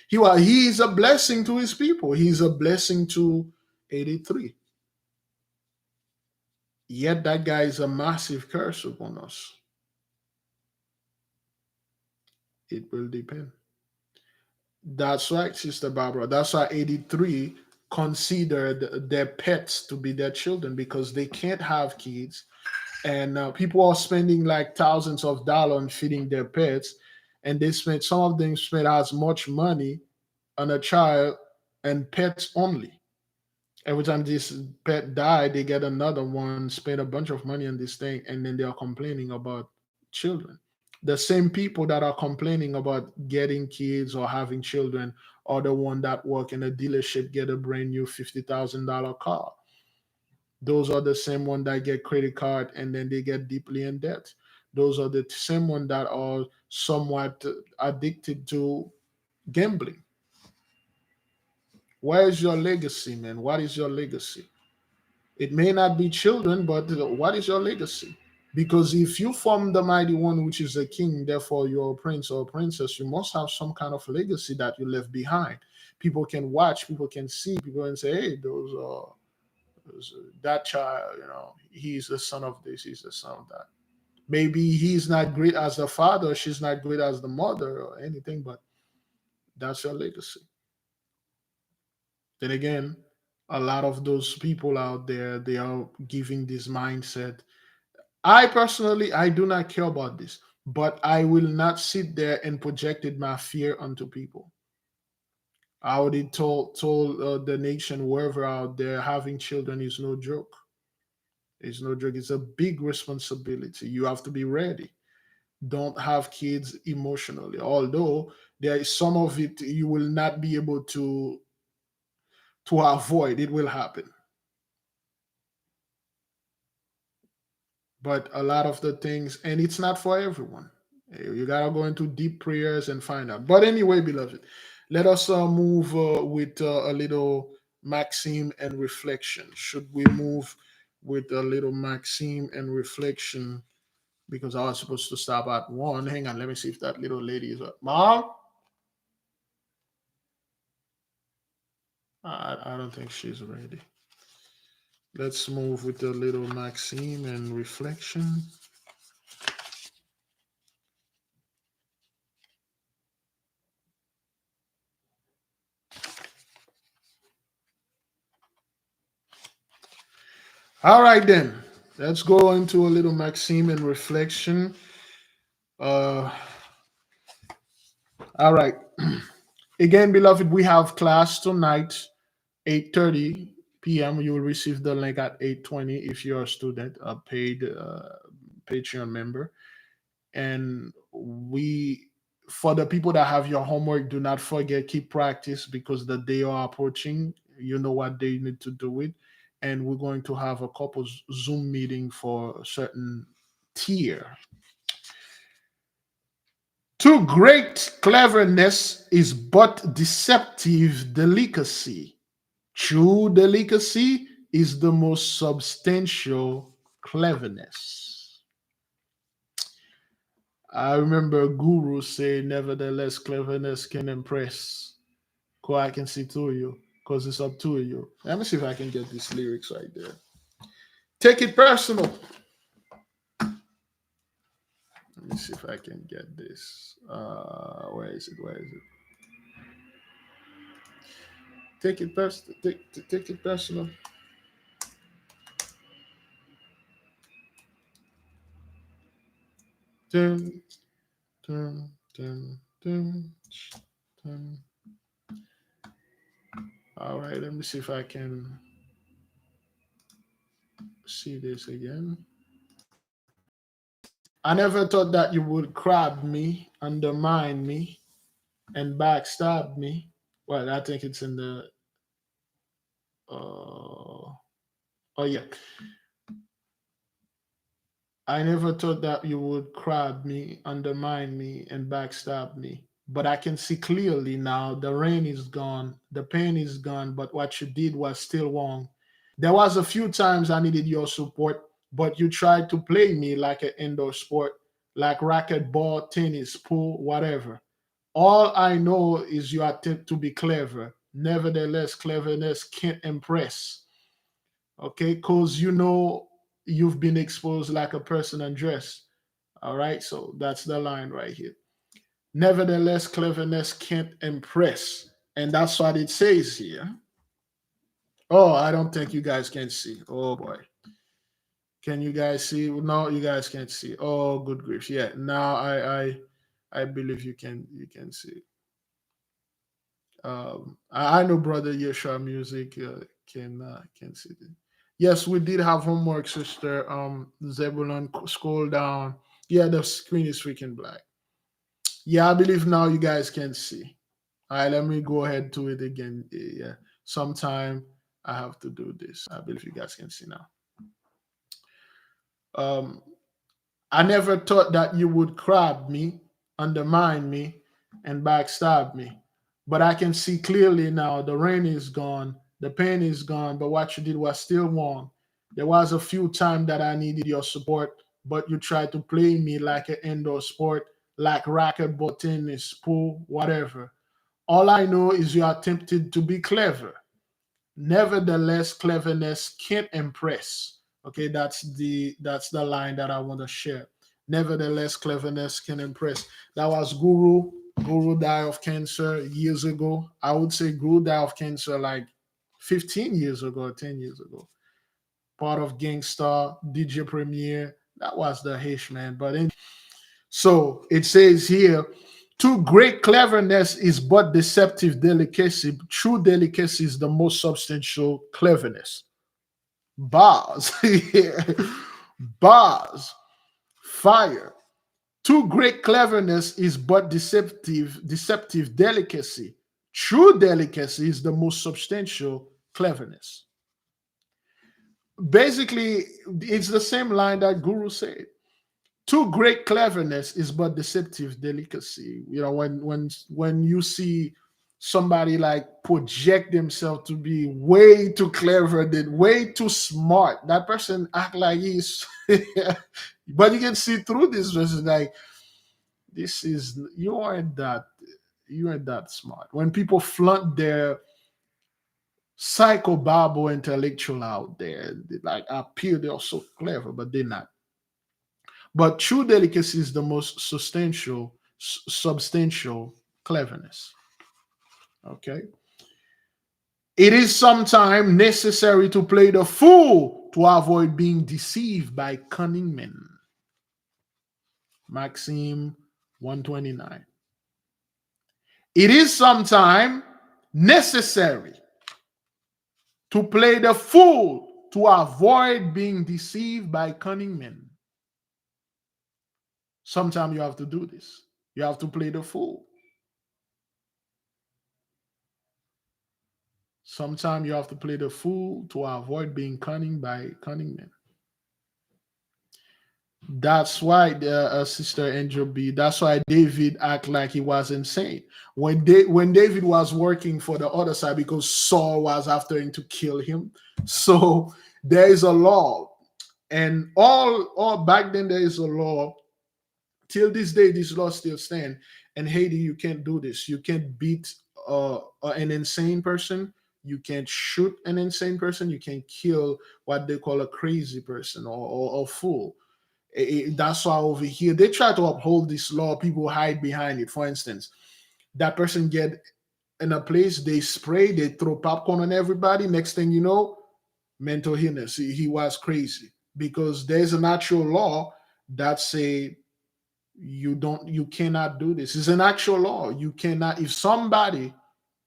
he is a blessing to his people. He's a blessing to 83. Yet that guy is a massive curse upon us. It will depend. That's right, Sister Barbara. That's why 83 considered their pets to be their children because they can't have kids. And people are spending like thousands of dollars on feeding their pets. And some of them spend as much money on a child and pets only. Every time this pet die, they get another one, spend a bunch of money on this thing, and then they are complaining about children. The same people that are complaining about getting kids or having children are the one that work in a dealership, get a brand new $50,000 car. Those are the same one that get credit card and then they get deeply in debt. Those are the same one that are somewhat addicted to Gambling. Where is your legacy, man? What is your legacy? It may not be children, but what is your legacy? Because if you form the mighty one, which is a king, therefore you're a prince or a princess, you must have some kind of legacy that you left behind. People can watch, people can see, people can say, hey, that child, he's the son of this, he's the son of that. Maybe he's not great as the father, she's not great as the mother or anything, but that's your legacy. Then again, a lot of those people out there, they are giving this mindset. I personally, I do not care about this, but I will not sit there and projected my fear onto people. I already told the nation wherever out there, having children is no joke. It's no joke. It's a big responsibility. You have to be ready. Don't have kids emotionally. Although there is some of it you will not be able to avoid. It will happen. But a lot of the things, and it's not for everyone. You gotta go into deep prayers and find out. But anyway, beloved, let us move with a little maxim and reflection. Should we move with a little maxim and reflection? Because I was supposed to stop at one. Hang on, let me see if that little lady is up. Mom? I don't think she's ready. Let's move with a little maxim and reflection. All right, then. Let's go into a little maxim and reflection. All right. Again, beloved, we have class tonight, 8:30 p.m. You will receive the link at 8:20 if you're a student, a paid Patreon member. And for the people that have your homework, do not forget, keep practice because the day are approaching. You know what they need to do it. And we're going to have a couple Zoom meeting for a certain tier. Too great cleverness is but deceptive delicacy. True delicacy is the most substantial cleverness. I remember Guru say, nevertheless, cleverness can impress. Go, I can see to you, because it's up to you. Let me see if I can get these lyrics right there. Take it personal. Let me see if I can get this. Where is it? Where is it? Take it personal. Take it personal. Dun, dun, dun, dun, dun. All right, let me see if I can see this again. I never thought that you would crab me, undermine me, and backstab me. Well, I think it's in the. Oh yeah. I never thought that you would crab me, undermine me, and backstab me. But I can see clearly now the rain is gone, the pain is gone, but what you did was still wrong. There was a few times I needed your support, but you tried to play me like an indoor sport, like racquetball, tennis, pool, whatever. All I know is you attempt to be clever. Nevertheless, cleverness can't impress. Okay, because you've been exposed like a person undressed. All right, so that's the line right here. Nevertheless, cleverness can't impress. And that's what it says here. Oh, I don't think you guys can see. Oh boy. Can you guys see? No, you guys can't see. Oh, good grief. Yeah, now I believe you can see. I know brother Yeshua music can see it. Yes, we did have homework, sister. Zebulon, scroll down. Yeah, the screen is freaking black. Yeah, I believe now you guys can see. All right, let me go ahead to it again. Yeah, sometime I have to do this. I believe you guys can see now. Um, I never thought that you would crab me, undermine me, and backstab me. but I can see clearly now the rain is gone, the pain is gone, but what you did was still wrong. There was a few times that I needed your support, but you tried to play me like an indoor sport, like racquetball, tennis, pool, whatever. All I know is you attempted to be clever. Nevertheless, cleverness can't impress. Okay, that's the line that I want to share. Nevertheless, cleverness can impress. That was Guru. Guru died of cancer years ago. I would say Guru died of cancer like 15 years ago, or 10 years ago. Part of Gangstar, DJ Premier. That was the H man. So it says here, too great cleverness is but deceptive delicacy. True delicacy is the most substantial cleverness. Bars. Yeah. Bars. Fire. Too great cleverness is but deceptive delicacy. True delicacy is the most substantial cleverness. Basically, it's the same line that Guru said. Too great cleverness is but deceptive delicacy. You know, when you see somebody like project themselves to be way too clever, than way too smart, that person act like he's but you can see through this person like this is you aren't that smart. When people flaunt their psychobabble intellectual out there, they like appear they're so clever, but they're not. But true delicacy is the most substantial cleverness. Okay. It is sometimes necessary to play the fool to avoid being deceived by cunning men. Maxim 129. It is sometimes necessary to play the fool to avoid being deceived by cunning men. Sometimes you have to do this. You have to play the fool. Sometimes you have to play the fool to avoid being cunning by cunning men. That's why Sister Angel B. That's why David act like he was insane when David was working for the other side because Saul was after him to kill him. So there is a law, and all back then there is a law. Till this day, this law still stand. And Haiti, you can't do this. You can't beat an insane person. You can't shoot an insane person. You can't kill what they call a crazy person or a fool. That's why over here they try to uphold this law. People hide behind it. For instance, that person get in a place, they spray, they throw popcorn on everybody. Next thing you know, mental illness. He was crazy because there's a natural law that say you cannot do this. It's an actual law. You cannot, if somebody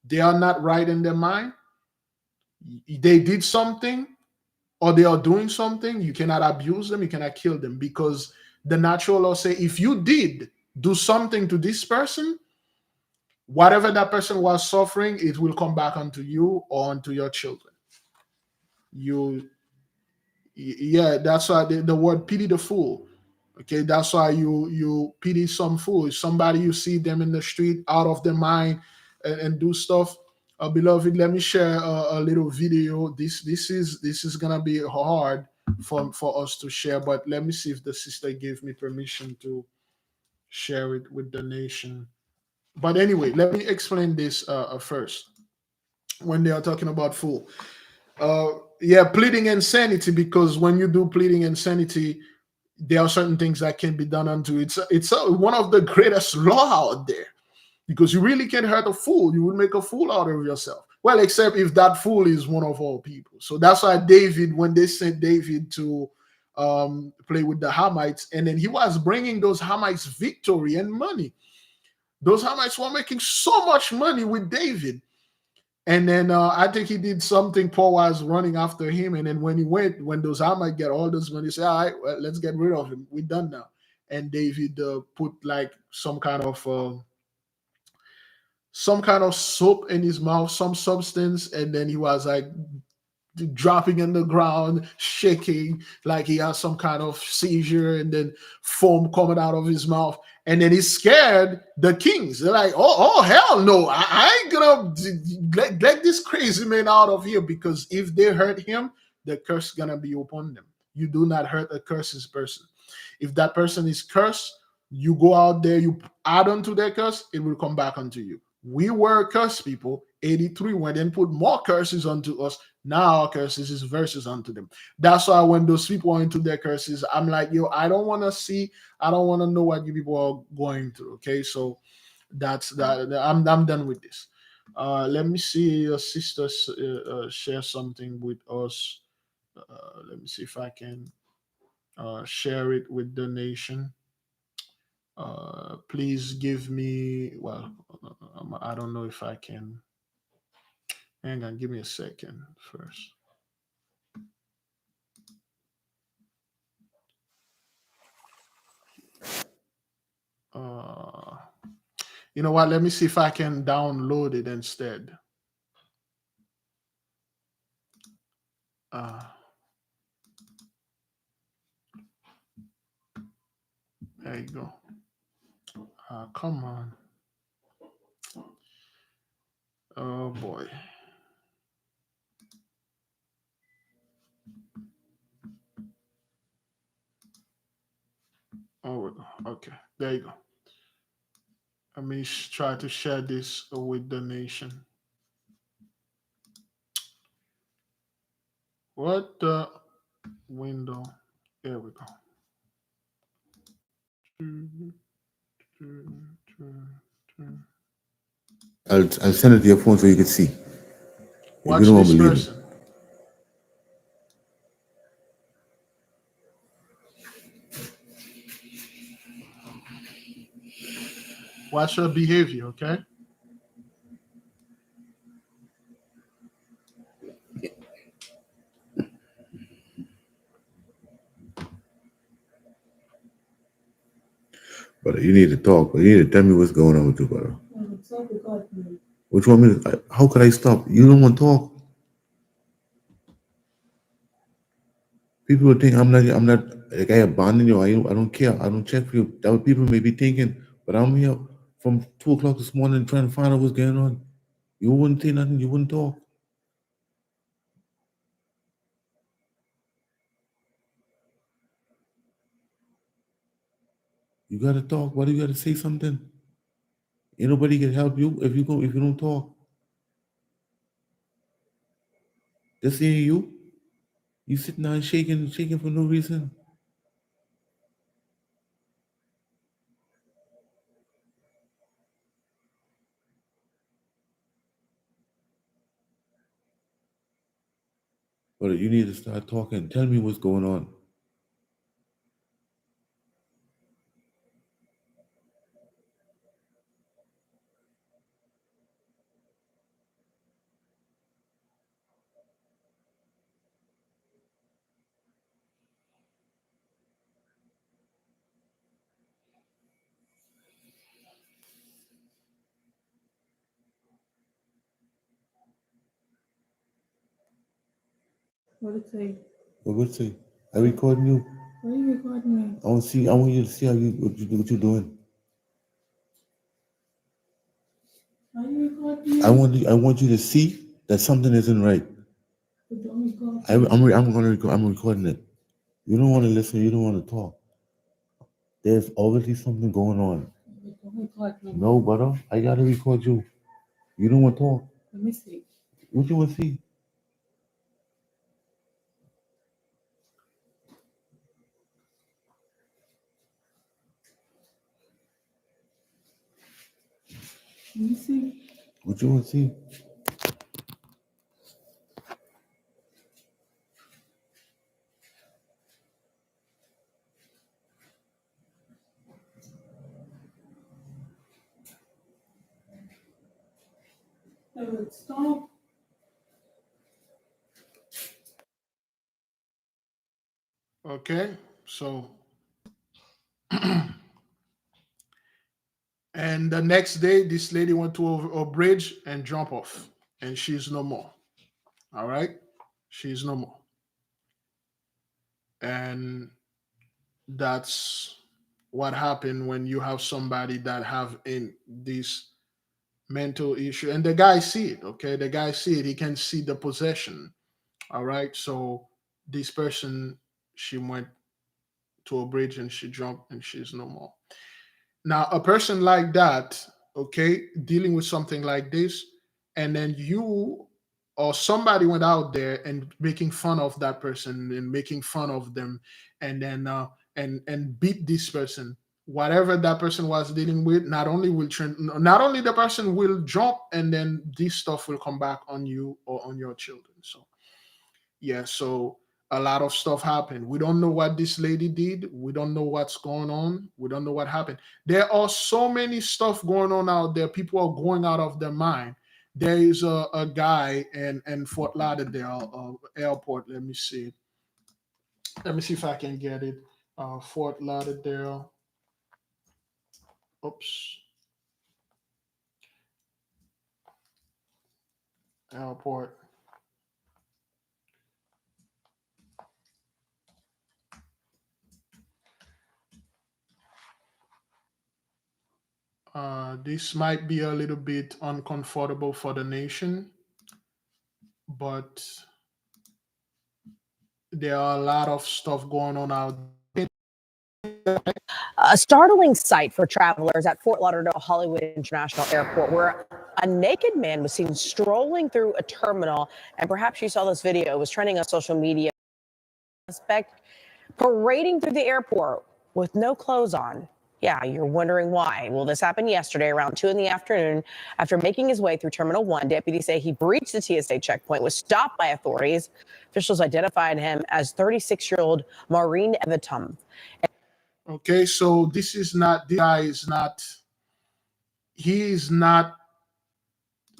they are not right in their mind, they did something or they are doing something, you cannot abuse them, you cannot kill them, because the natural law say if you did do something to this person, whatever that person was suffering, it will come back onto you or onto your children. Yeah, that's why the word pity the fool. Okay, that's why you pity some fool. If somebody you see them in the street out of their mind and do stuff. Beloved, let me share a little video. This is gonna be hard for us to share, but let me see if the sister gave me permission to share it with the nation. But anyway, let me explain this first. When they are talking about fool, yeah, pleading insanity, because when you do pleading insanity, there are certain things that can be done unto it. It's one of the greatest law out there, because you really can't hurt a fool. You would make a fool out of yourself. Well, except if that fool is one of all people. So that's why David, when they sent David to play with the Hamites, and then he was bringing those Hamites victory and money. Those Hamites were making so much money with David. And then I think he did something. Paul was running after him. And then when he went, when those Hamites get all this money, he said, all right, well, let's get rid of him. We're done now. And David put like some kind of soap in his mouth, some substance, and then he was like dropping in the ground, shaking like he has some kind of seizure, and then foam coming out of his mouth. And then he's scared the kings. They're like, oh hell no, I ain't gonna let this crazy man out of here, because if they hurt him, the curse is gonna be upon them. You do not hurt a cursed person. If that person is cursed, you go out there, you add on to their curse, it will come back onto you. We were cursed people. 83 went and put more curses onto us. Now our curses is verses onto them. That's why when those people are into their curses, I'm like, yo, I don't want to know what you people are going through. Okay, so that's that. I'm done with this. Let me see your sister share something with us. Let me see if I can share it with the nation. Please give me, well, I don't know if I can. Hang on, give me a second first. You know what? Let me see if I can download it instead. There you go. Come on. Oh boy. Oh, okay. There you go. Let me try to share this with the nation. What the window? There we go.
I'll send it to your phone so you can see.
Watch this person. Watch her behavior, okay?
Brother, you need to talk. But you need to tell me what's going on with you, brother. Which one? How could I stop? You don't want to talk. People will think I'm not like I abandon you. I don't care. I don't check for you. That what people may be thinking. But I'm here from 2 o'clock this morning trying to find out what's going on. You wouldn't say nothing. You wouldn't talk. You gotta talk. Why do you gotta say something? Ain't nobody can help you if you don't talk. This ain't you. You sitting there shaking for no reason. But you need to start talking. Tell me what's going on.
What did it say?
What would say? I recording you.
Why are you recording me?
I want you to see what you're doing.
Why are you recording me?
I want you to see that something isn't right.
But don't record me.
I'm recording it. You don't want to listen. You don't want to talk. There's obviously something going on.
But don't record me.
No, brother. I gotta record you. You don't want to talk.
Let me see.
What you want to see?
Let me see.
What you want to see?
Stop.
Okay, so and the next day, this lady went to a bridge and jump off, and she's no more. All right. She's no more. And that's what happened when you have somebody that have in this mental issue. And the guy see it, okay? The guy see it. He can see the possession. All right. So this person, she went to a bridge and she jumped and she's no more. Now, a person like that, okay, dealing with something like this, and then you or somebody went out there and making fun of that person and making fun of them, and then and beat this person. Whatever that person was dealing with, not only the person will jump, and then this stuff will come back on you or on your children. So yeah, so a lot of stuff happened. We don't know what this lady did. We don't know what's going on. We don't know what happened. There are so many stuff going on out there. People are going out of their mind. There is a guy in Fort Lauderdale airport. Let me see. Let me see if I can get it. Fort Lauderdale. Oops. Airport. This might be a little bit uncomfortable for the nation, but there are a lot of stuff going on out there.
A startling sight for travelers at Fort Lauderdale Hollywood International Airport, where a naked man was seen strolling through a terminal. And perhaps you saw this video. It was trending on social media. Suspect parading through the airport with no clothes on. Yeah, you're wondering why. Well, this happened yesterday around 2 in the afternoon. After making his way through Terminal 1, deputies say he breached the TSA checkpoint, was stopped by authorities. Officials identified him as 36-year-old Maureen Evitum.
Okay, so this guy is not, he is not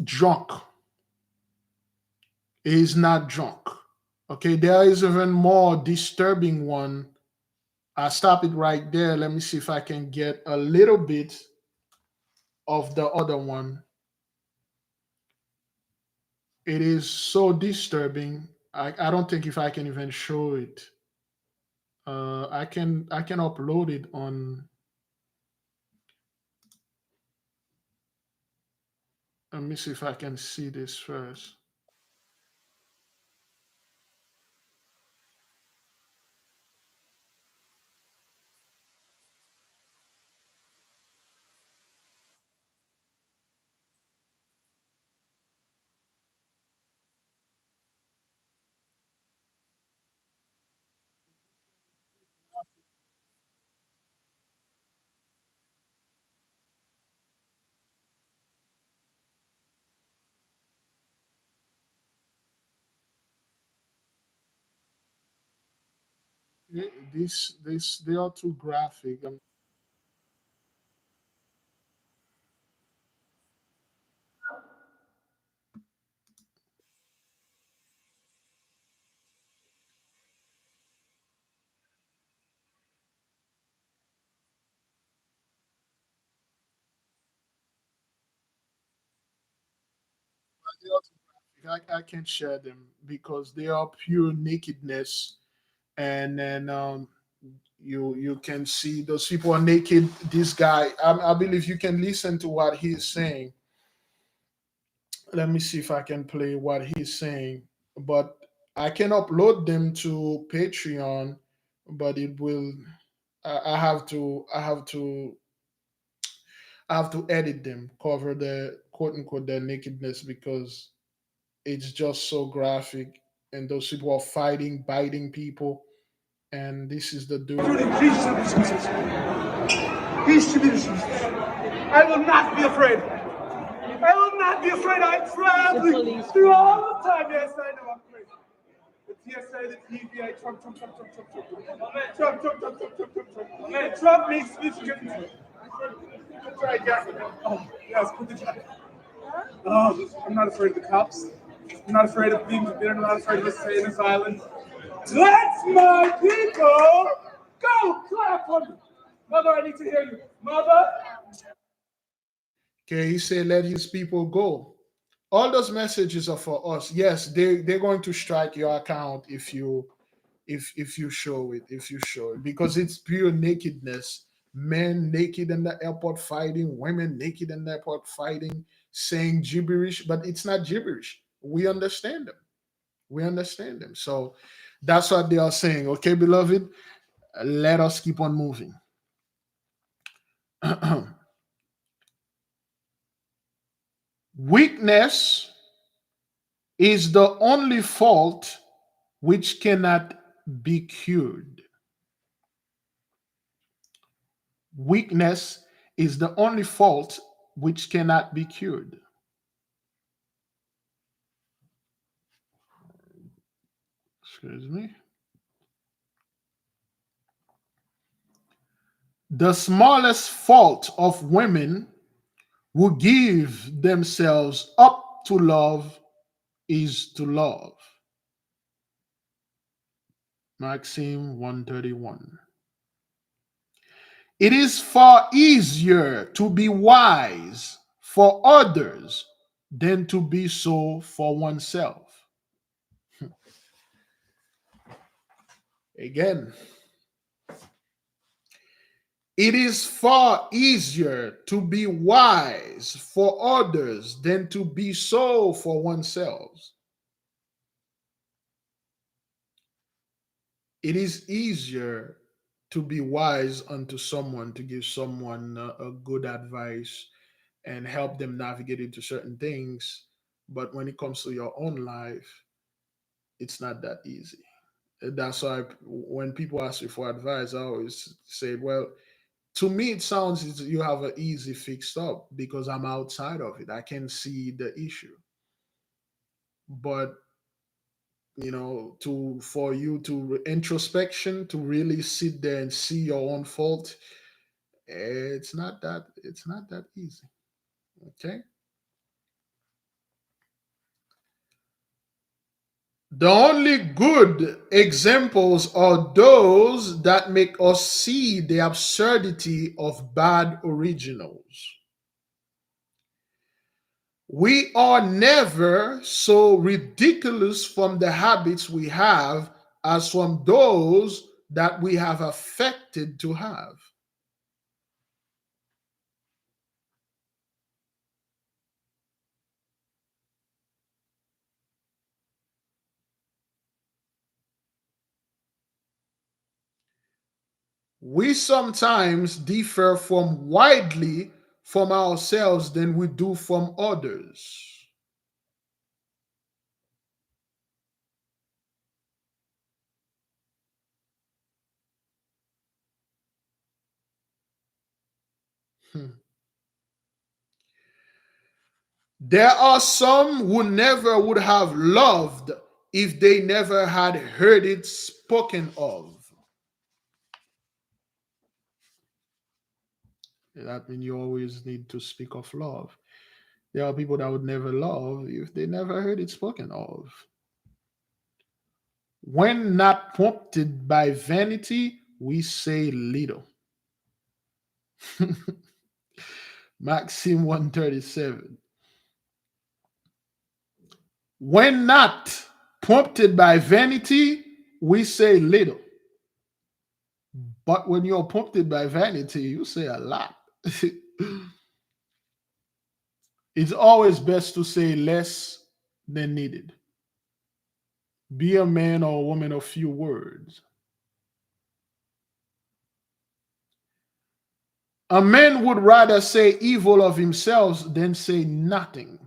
drunk. He is not drunk. Okay, there is even more disturbing one. I'll stop it right there. Let me see if I can get a little bit of the other one. It is so disturbing. I don't think if I can even show it. I can upload it on. Let me see if I can see this first. They are too graphic. They are too graphic. I can't share them because they are pure nakedness, and then you can see those people are naked. This guy, I believe you can listen to what he's saying. Let me see if I can play what he's saying, but I can upload them to Patreon, but it will. I have to edit them, cover the quote unquote their nakedness because it's just so graphic, and those people are fighting, biting people, and this is the dude.
I will not be afraid. I will not be afraid. I'm traveling through all the time. Yes, I know I'm afraid. The TSA, the TVA, Trump. Trump makes me forget. Try again. Oh, yes, put the jacket. Oh, I'm not afraid of the cops. I'm not afraid of being forbidden. I'm not afraid of staying in this island. Let my people go. Clap for me. Mother, I need to hear you. Mother.
Okay, he said, let his people go. All those messages are for us. Yes, they're going to strike your account if you show it, because it's pure nakedness. Men naked in the airport fighting, women naked in the airport fighting, saying gibberish, but it's not gibberish. We understand them. So that's what they are saying. Okay, beloved, let us keep on moving. Weakness is the only fault which cannot be cured. Weakness is the only fault which cannot be cured. Excuse me. The smallest fault of women who give themselves up to love is to love. Maxims 131. It is far easier to be wise for others than to be so for oneself. Again, it is far easier to be wise for others than to be so for oneself. It is easier to be wise unto someone, to give someone a good advice and help them navigate into certain things. But when it comes to your own life, it's not that easy. That's why when people ask me for advice, I always say, well, to me, it sounds as you have an easy fixed up because I'm outside of it. I can see the issue. But for you to introspection, to really sit there and see your own fault, it's not that easy. Okay. The only good examples are those that make us see the absurdity of bad originals. We are never so ridiculous from the habits we have as from those that we have affected to have. We sometimes differ from widely from ourselves than we do from others. There are some who never would have loved if they never had heard it spoken of. That means you always need to speak of love. There are people that would never love if they never heard it spoken of. When not prompted by vanity, we say little. Maxims 137. When not prompted by vanity, we say little. But when you're prompted by vanity, you say a lot. It's always best to say less than needed. Be a man or a woman of few words. A man would rather say evil of himself than say nothing.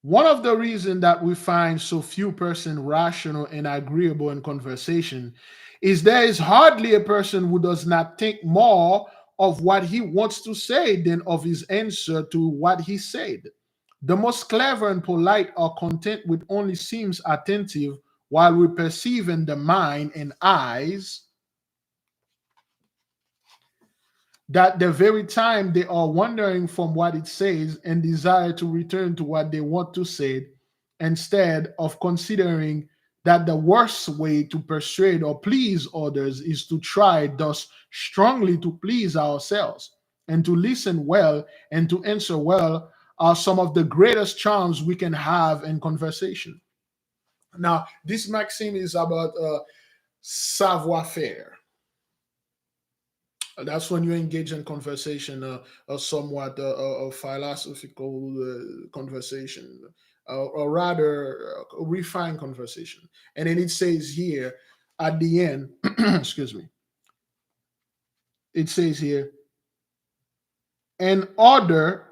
One of the reasons that we find so few persons rational and agreeable in conversation is there is hardly a person who does not think more of what he wants to say than of his answer to what he said. The most clever and polite are content with only seems attentive, while we perceive in the mind and eyes that the very time they are wandering from what it says and desire to return to what they want to say, instead of considering that the worst way to persuade or please others is to try thus strongly to please ourselves, and to listen well and to answer well are some of the greatest charms we can have in conversation. Now, this maxim is about savoir-faire. That's when you engage in conversation, a somewhat a philosophical conversation, or rather a refined conversation. And then it says here at the end, excuse me, it says here, and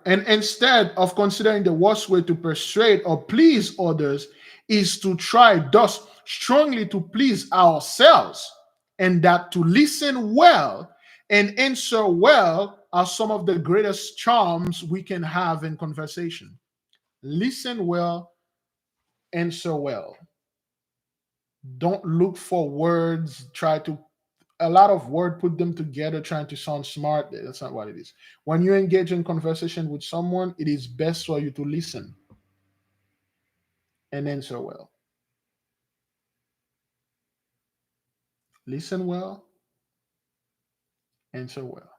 instead of considering the worst way to persuade or please others is to try thus strongly to please ourselves, and that to listen well and answer well are some of the greatest charms we can have in conversation. Listen well, answer well. Don't look for words, try to a lot of word, put them together trying to sound smart. That's not what it is. When you engage in conversation with someone, it is best for you to listen and answer well. Listen well, answer well.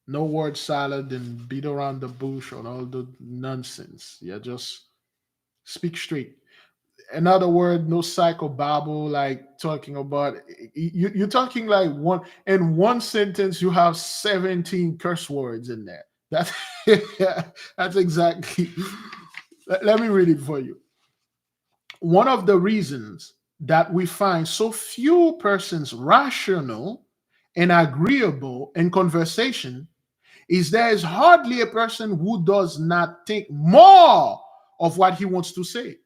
No word salad and beat around the bush or all the nonsense. Yeah, just speak straight. Another word, no psychobabble, like talking about you're talking like one sentence you have 17 curse words in there. That's that's exactly. Let me read it for you. One of the reasons that we find so few persons rational and agreeable in conversation is there is hardly a person who does not think more of what he wants to say.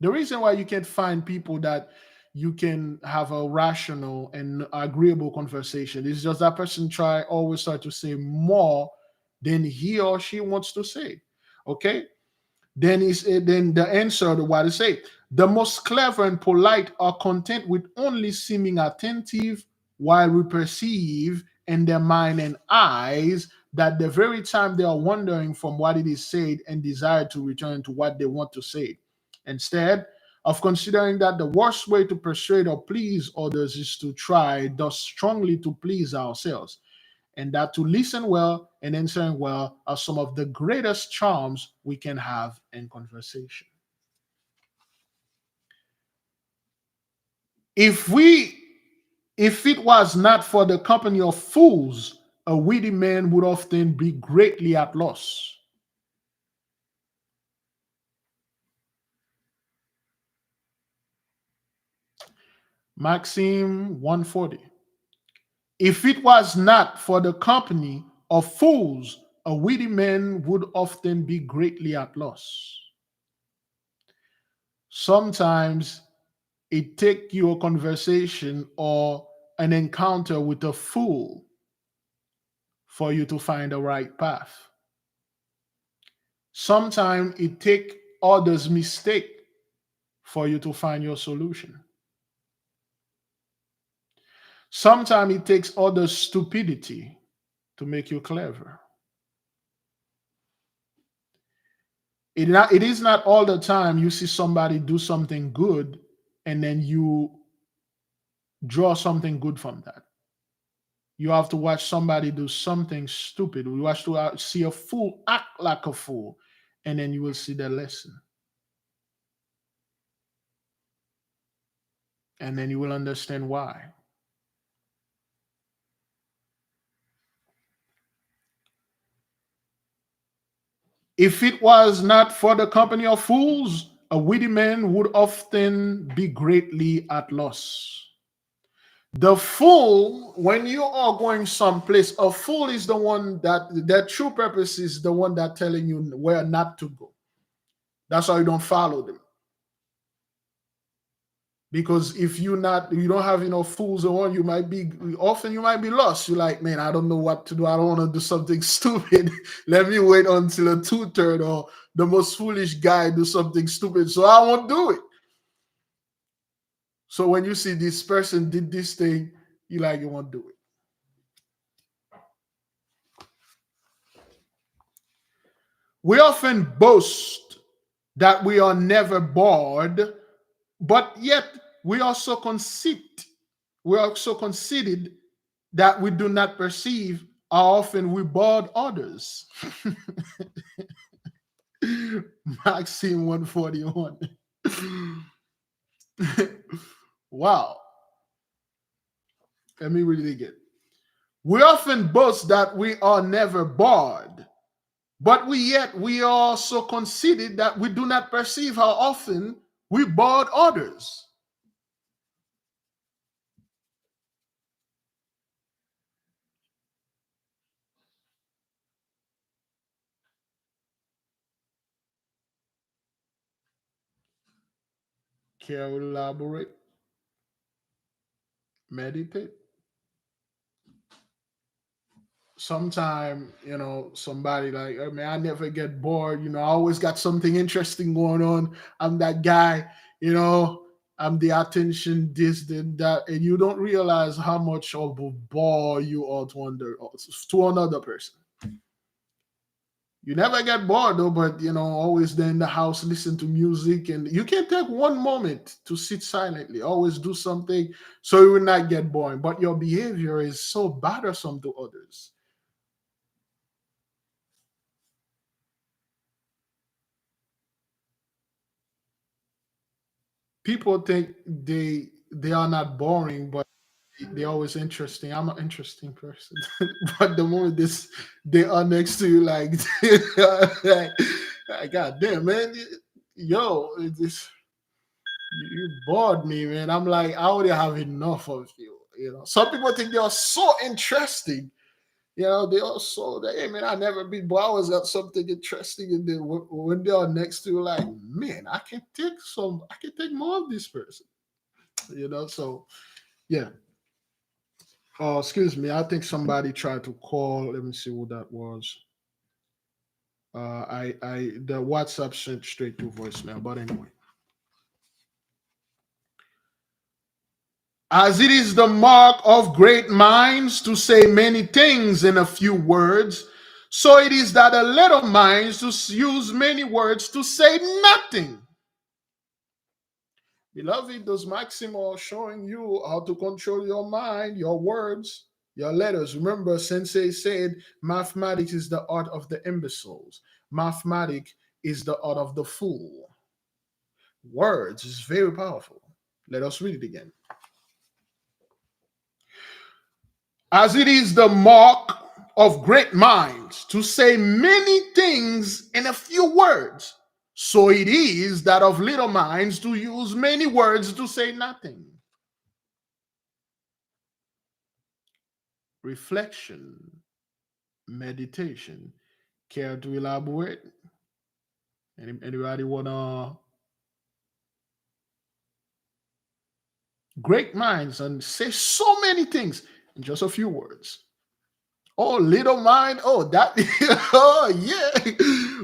The reason why you can't find people that you can have a rational and agreeable conversation is just that person always try to say more than he or she wants to say. Okay? Then the answer to what to say. The most clever and polite are content with only seeming attentive, while we perceive in their mind and eyes that the very time they are wandering from what it is said and desire to return to what they want to say. Instead of considering that the worst way to persuade or please others is to try thus strongly to please ourselves, and that to listen well and answering well are some of the greatest charms we can have in conversation. If it was not for the company of fools, a witty man would often be greatly at loss. Maxim 140. If it was not for the company of fools, a witty man would often be greatly at loss. Sometimes it takes you a conversation or an encounter with a fool for you to find the right path. Sometimes it takes others' mistake for you to find your solution. Sometimes it takes others' stupidity to make you clever. It is not all the time you see somebody do something good and then you draw something good from that. You have to watch somebody do something stupid. You watch to see a fool act like a fool, and then you will see the lesson. And then you will understand why. If it was not for the company of fools, a witty man would often be greatly at loss. The fool, when you are going someplace, a fool is the one that their true purpose is the one that telling you where not to go. That's why you don't follow them. Because if you don't have enough fools around, you might be lost. You're like, man, I don't know what to do. I don't want to do something stupid. Let me wait until a two-third or the most foolish guy do something stupid, so I won't do it. So when you see this person did this thing, you won't do it. We often boast that we are never bored, but yet we also conceit. We also conceited that we do not perceive how often we bored others. Maxim 141. Wow. Let me read it again. We often boast that we are never bored, but we are so conceited that we do not perceive how often we bored others. Care to elaborate? Meditate. Sometime, somebody like, oh, man, I never get bored. I always got something interesting going on. I'm that guy, I'm the attention, this, then that. And you don't realize how much of a bore you are to another person. You never get bored though, but always there in the house, listen to music, and you can take one moment to sit silently. Always do something so you will not get boring. But your behavior is so bothersome to others. People think they are not boring, but they're always interesting. I'm an interesting person, but the moment they are next to you, like, God damn, man, yo, this you bored me, man. I'm like, I already have enough of you. Some people think they are so interesting. They also, hey man, I never been, but I always got something interesting, and then when they are next to you, like, man, I can take more of this person. So yeah. Oh, excuse me. I think somebody tried to call. Let me see who that was. The WhatsApp sent straight to voicemail. But anyway, as it is the mark of great minds to say many things in a few words, so it is that a little minds to use many words to say nothing. Beloved, those Maxims are showing you how to control your mind, your words, your letters. Remember, Sensei said mathematics is the art of the imbeciles. Mathematics is the art of the fool. Words is very powerful. Let us read it again. As it is the mark of great minds to say many things in a few words, so it is that of little minds to use many words to say nothing. Reflection, meditation. Care to elaborate? Anybody wanna? Great minds and say so many things in just a few words. Oh, little mind. Oh, that. Oh, yeah.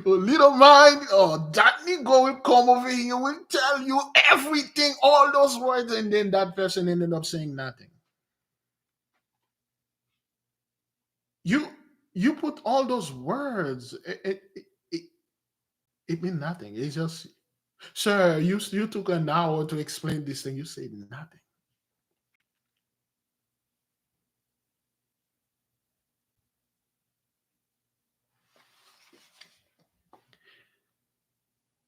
Oh, little mind. Oh, that nigga will come over here, will tell you everything, all those words, and then that person ended up saying nothing. You put all those words. It means nothing. It's just, sir, you took an hour to explain this thing. You said nothing.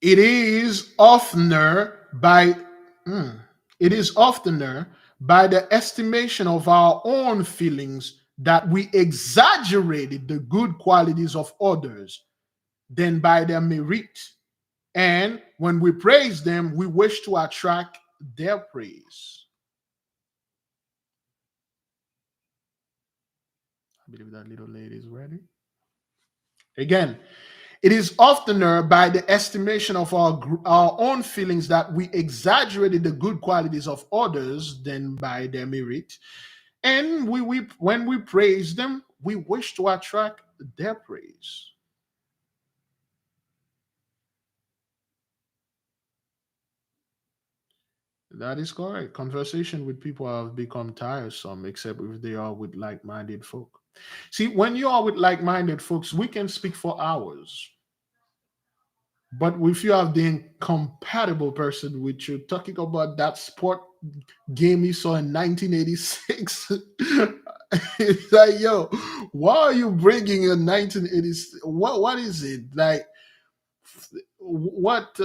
It is oftener by the estimation of our own feelings that we exaggerated the good qualities of others than by their merit. And when we praise them, we wish to attract their praise. I believe that little lady is ready. Again, it is oftener by the estimation of our own feelings that we exaggerated the good qualities of others than by their merit. And when we praise them, we wish to attract their praise. That is correct. Conversation with people have become tiresome, except if they are with like-minded folk. See, when you are with like-minded folks, we can speak for hours. But if you have the incompatible person with you talking about that sport game he saw in 1986, it's like, yo, why are you bringing a 1986? What is it like? What?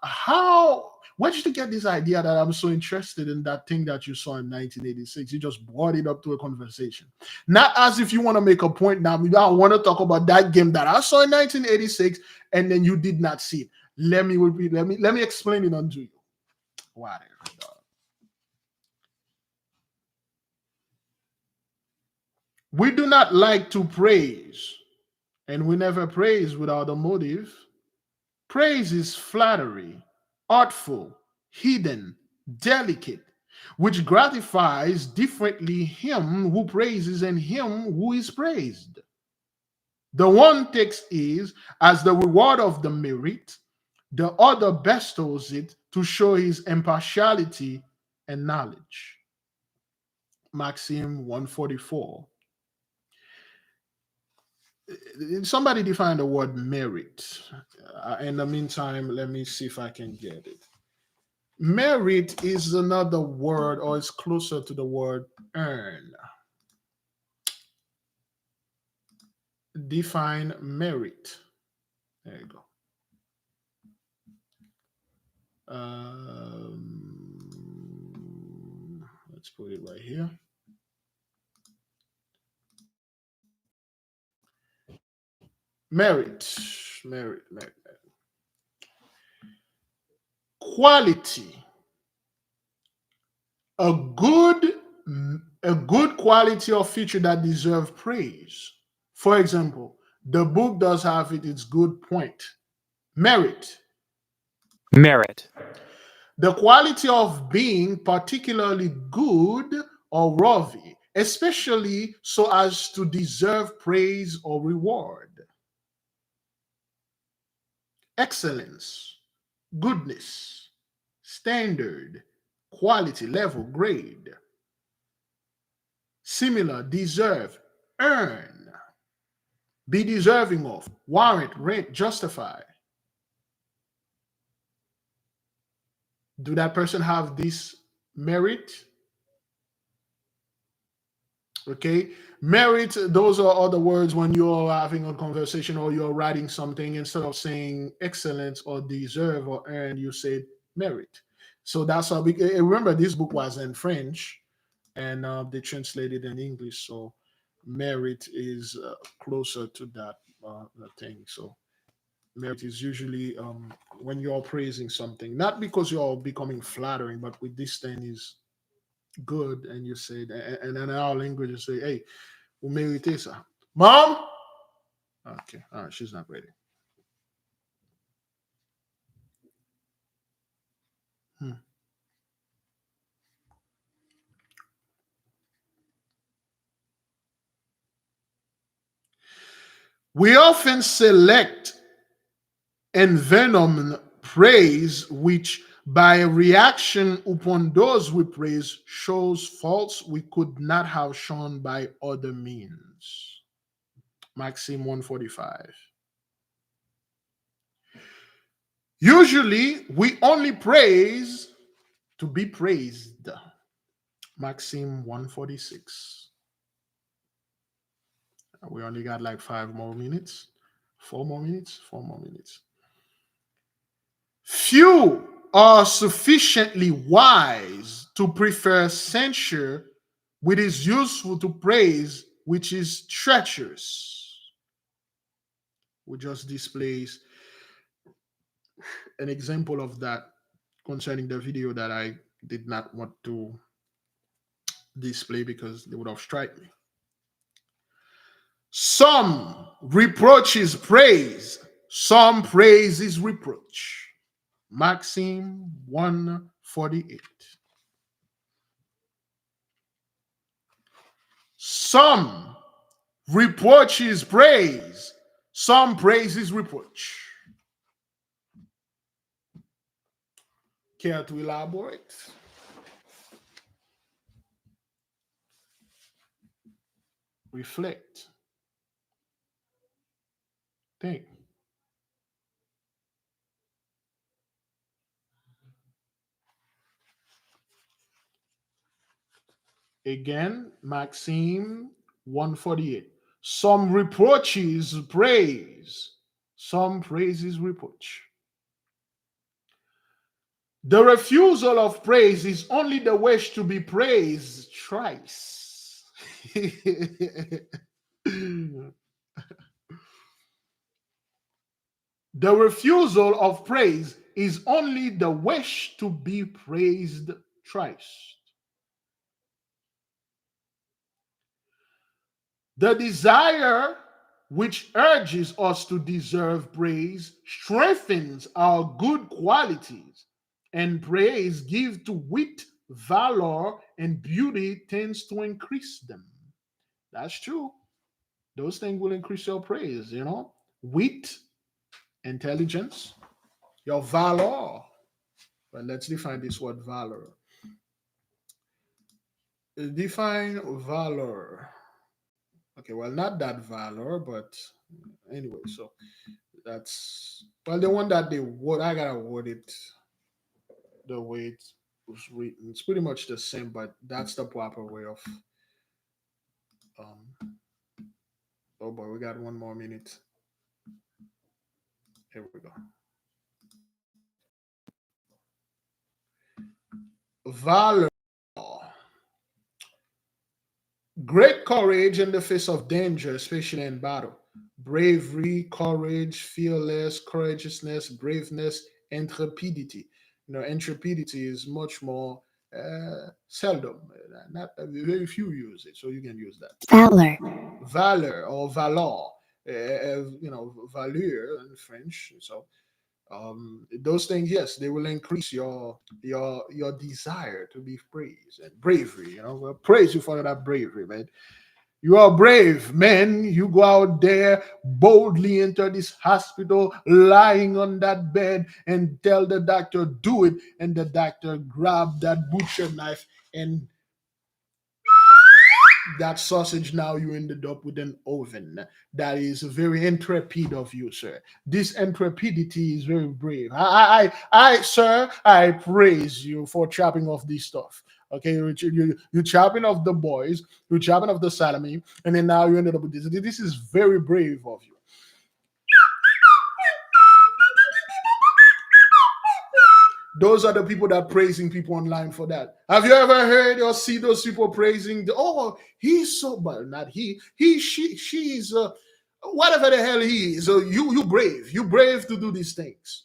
How? Where did you get this idea that I'm so interested in that thing that you saw in 1986? You just brought it up to a conversation, not as if you want to make a point. Now, I want to talk about that game that I saw in 1986, and then you did not see it. Let me repeat. Let me explain it unto you. Whatever. Dog. We do not like to praise, and we never praise without a motive. Praise is flattery, artful, hidden, delicate, which gratifies differently him who praises and him who is praised. The one takes is as the reward of the merit, the other bestows it to show his impartiality and knowledge. Maxim 144. Somebody define the word merit. In the meantime, let me see if I can get it. Merit is another word, or it's closer to the word earn. Define merit. There you go. Let's put it right here. Merit. Quality. A good quality or feature that deserves praise. For example, the book does have its good point. Merit. The quality of being particularly good or worthy, especially so as to deserve praise or reward. Excellence, goodness, standard, quality, level, grade. Similar, deserve, earn, be deserving of, warrant, rent, justify. Do that person have this merit? Okay, merit, those are other words when you're having a conversation or you're writing something. Instead of saying excellence or deserve or earn, you say merit. So that's how we remember this book was in French and they translated in English. So merit is closer to that thing. So merit is usually when you're praising something, not because you're becoming flattering, but with this thing is good, and you say, and in our language, you say, hey, we mérite ça. Mom? Okay, all right, she's not ready. We often select envenom praise, which by a reaction upon those we praise shows faults we could not have shown by other means. Maxim 145. Usually, we only praise to be praised. Maxim 146. We only got like 5 more minutes. 4 more minutes. 4 more minutes. Few are sufficiently wise to prefer censure, which is useful, to praise, which is treacherous. We just displays an example of that concerning the video that I did not want to display because they would have struck me. Some reproach is praise, some praise is reproach. Maxim 148. Some reproach is praise, some praise is reproach. Care to elaborate? Reflect. Think. Again, Maxim 148. Some reproaches praise, some praises reproach. The refusal of praise is only the wish to be praised thrice. The refusal of praise is only the wish to be praised thrice. The desire which urges us to deserve praise strengthens our good qualities, and praise gives to wit, valor, and beauty tends to increase them. That's true. Those things will increase your praise, you know. Wit, intelligence, your valor. But let's define this word valor. Define valor. Okay, well, not that valor, but anyway, so that's, well, the one that they word, I gotta word it the way it was written. It's pretty much the same, but that's the proper way of, oh boy, we got 1 more minute. Here we go. Valor. Great courage in the face of danger, especially in battle. Bravery, courage, fearless, courageousness, braveness, intrepidity. You know, intrepidity is much more seldom. Not very few use it, so you can use that.
Valor.
Valor or valor. You know, valeur in French. So those things, yes, they will increase your desire to be praised, and bravery. You know, well, praise you for that bravery, man. You are brave, man. You go out there boldly enter this hospital, lying on that bed, and tell the doctor, do it. And the doctor grab that butcher knife, and that sausage, now you ended up with an oven. That is very intrepid of you, sir. This intrepidity is very brave. Sir, I praise you for chopping off this stuff. Okay, you're chopping off the boys, you're chopping off the salami, and then now you ended up with this. This is very brave of you. Those are the people that praising people online for that. Have you ever heard or see those people praising? Oh, he's so, but not she's whatever the hell he is. So you brave. You brave to do these things.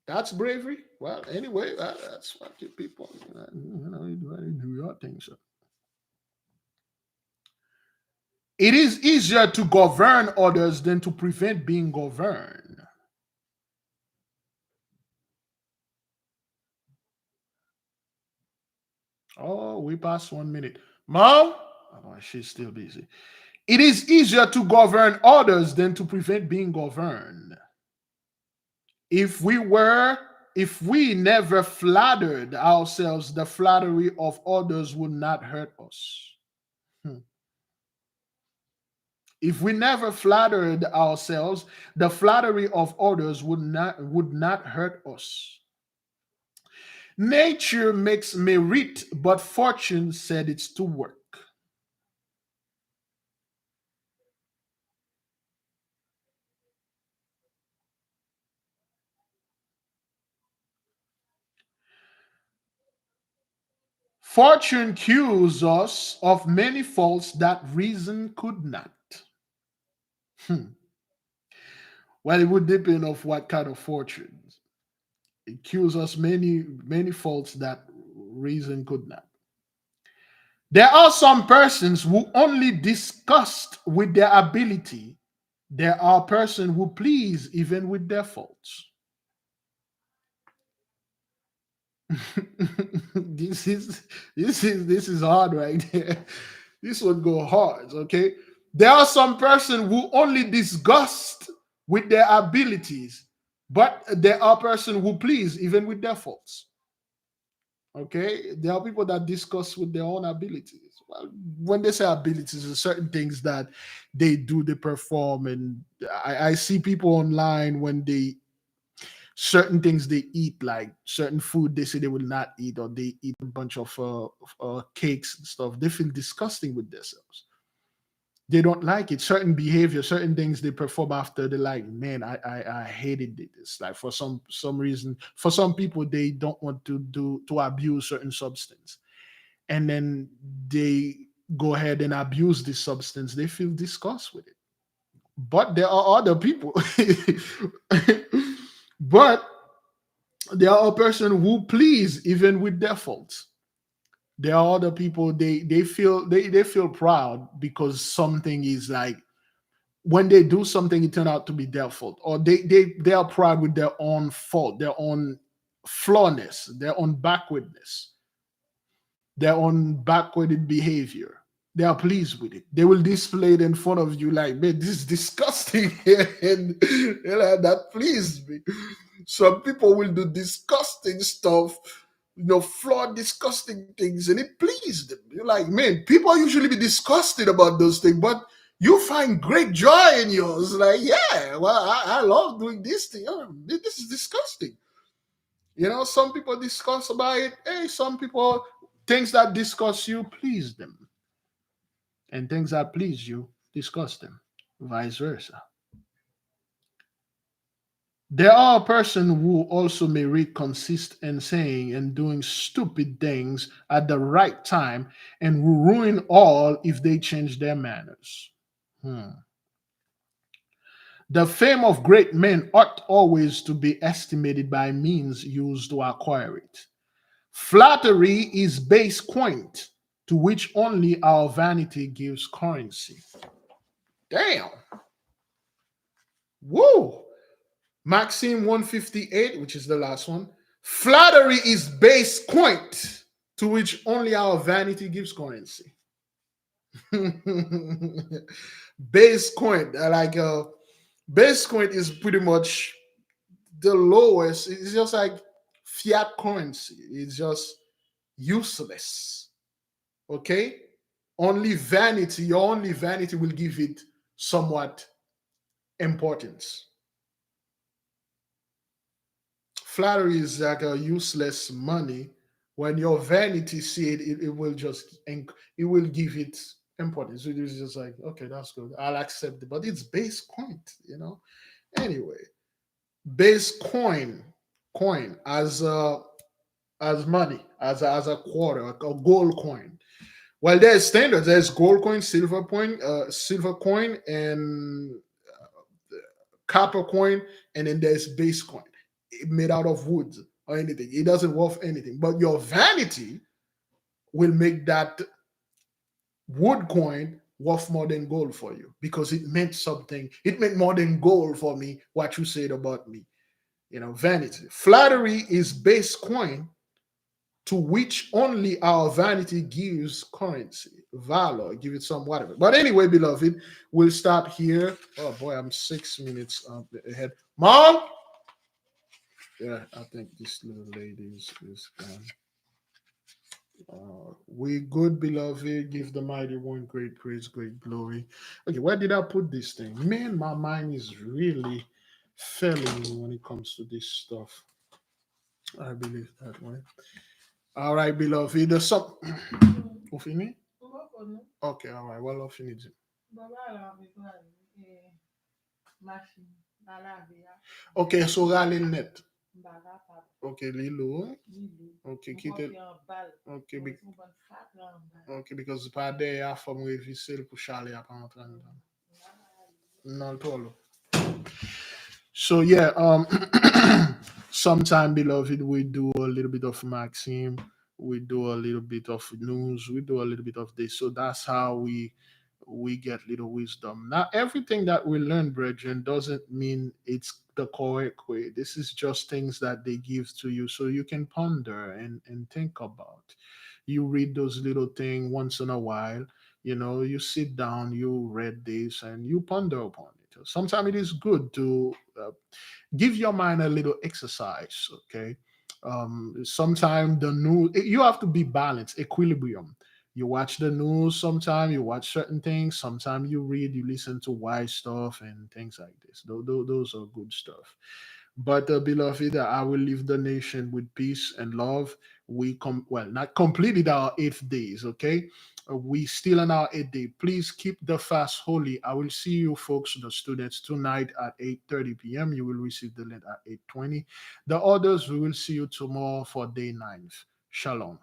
That's bravery. Well, anyway, that's what you people, you know, you do your thing. So it is easier to govern others than to prevent being governed. Oh, we passed 1 minute. Mom? Oh, she's still busy. It is easier to govern others than to prevent being governed. If we never flattered ourselves, the flattery of others would not hurt us. If we never flattered ourselves, the flattery of others would not hurt us. Nature makes merit, but fortune said it's to work. Fortune cures us of many faults that reason could not. Well, it would depend on what kind of fortunes. It cures us many faults that reason could not. There are some persons who only disgust with their ability. There are persons who please even with their faults. This is hard right there. This would go hard, okay? There are some persons who only disgust with their abilities, but there are persons who please even with their faults. Okay, there are people that discuss with their own abilities. Well, when they say abilities, there's certain things that they do, they perform, and I see people online when they certain things they eat, like certain food they say they will not eat, or they eat a bunch of cakes and stuff. They feel disgusting with themselves. They don't like it. Certain behavior, certain things they perform after, they're like, man, I hated this. Like for some reason, for some people, they don't want to abuse certain substance, and then they go ahead and abuse this substance. They feel disgust with it. But there are other people, but there are a person who please even with their faults. There are other people, they feel proud because something is like, when they do something, it turned out to be their fault, or they are proud with their own fault, their own flawness, their own backwardness, their own backwarded behavior. They are pleased with it. They will display it in front of you like, man, this is disgusting. And like, that pleased me. Some people will do disgusting stuff, flawed, disgusting things, and it pleased them. You're like, man, people usually be disgusted about those things, but you find great joy in yours. Like, yeah, well, I love doing this thing. Oh, this is disgusting. Some people discuss about it. Hey, some people, things that disgust you please them, and things that please you disgust them, vice versa. There are a person who also may read consist in saying and doing stupid things at the right time, and will ruin all if they change their manners. The fame of great men ought always to be estimated by means used to acquire it. Flattery is base coin, to which only our vanity gives currency. Damn. Woo. Maxim 158, which is the last one. Flattery is base coin, to which only our vanity gives currency. Base coin, base coin is pretty much the lowest. It's just like fiat currency. It's just useless. Okay? Only vanity, your only vanity will give it somewhat importance. Flattery is like a useless money. When your vanity see it, it will just, it will give it importance. It's just like, okay, that's good, I'll accept it. But it's base coin, Anyway, base coin as money, as a quarter, a gold coin. Well, there's standards. There's gold coin, silver coin, and copper coin, and then there's base coin made out of wood or anything. It doesn't worth anything. But your vanity will make that wood coin worth more than gold for you, because it meant something. It meant more than gold for me, what you said about me. Vanity. Flattery is base coin, to which only our vanity gives currency, valor, give it some whatever. But anyway, beloved, we'll stop here. Oh boy, I'm 6 minutes ahead. Mom? Yeah, I think this little lady is gone. We good, beloved. Give the mighty one great praise, great glory. Okay, where did I put this thing? Man, my mind is really failing me when it comes to this stuff. I believe that way. All right, beloved. The sub. Fini? Okay, all right. Well, fini. Okay, so ralin net. Okay, Lilo. Okay, quitte. Okay, okay, because par there, I from revisser pour Charlie après entrer. Non, tolo. So yeah, sometime, beloved, we do a little bit of Maxim, we do a little bit of news, we do a little bit of this. So that's how we get little wisdom. Not everything that we learn, brethren, doesn't mean it's the correct way. This is just things that they give to you so you can ponder and think about. You read those little things once in a while, you sit down, you read this, and you ponder upon it. Sometimes it is good to give your mind a little exercise. Okay. Sometimes the news, you have to be balanced, equilibrium. You watch the news, sometimes you watch certain things, sometimes you read, you listen to wise stuff and things like this. Those are good stuff. But beloved, I will leave the nation with peace and love. We not completed our 8 days, okay? We still on our 8 day. Please keep the fast holy. I will see you folks, the students, tonight at 8:30 p.m. You will receive the link at 8:20. The others, we will see you tomorrow for day 9. Shalom.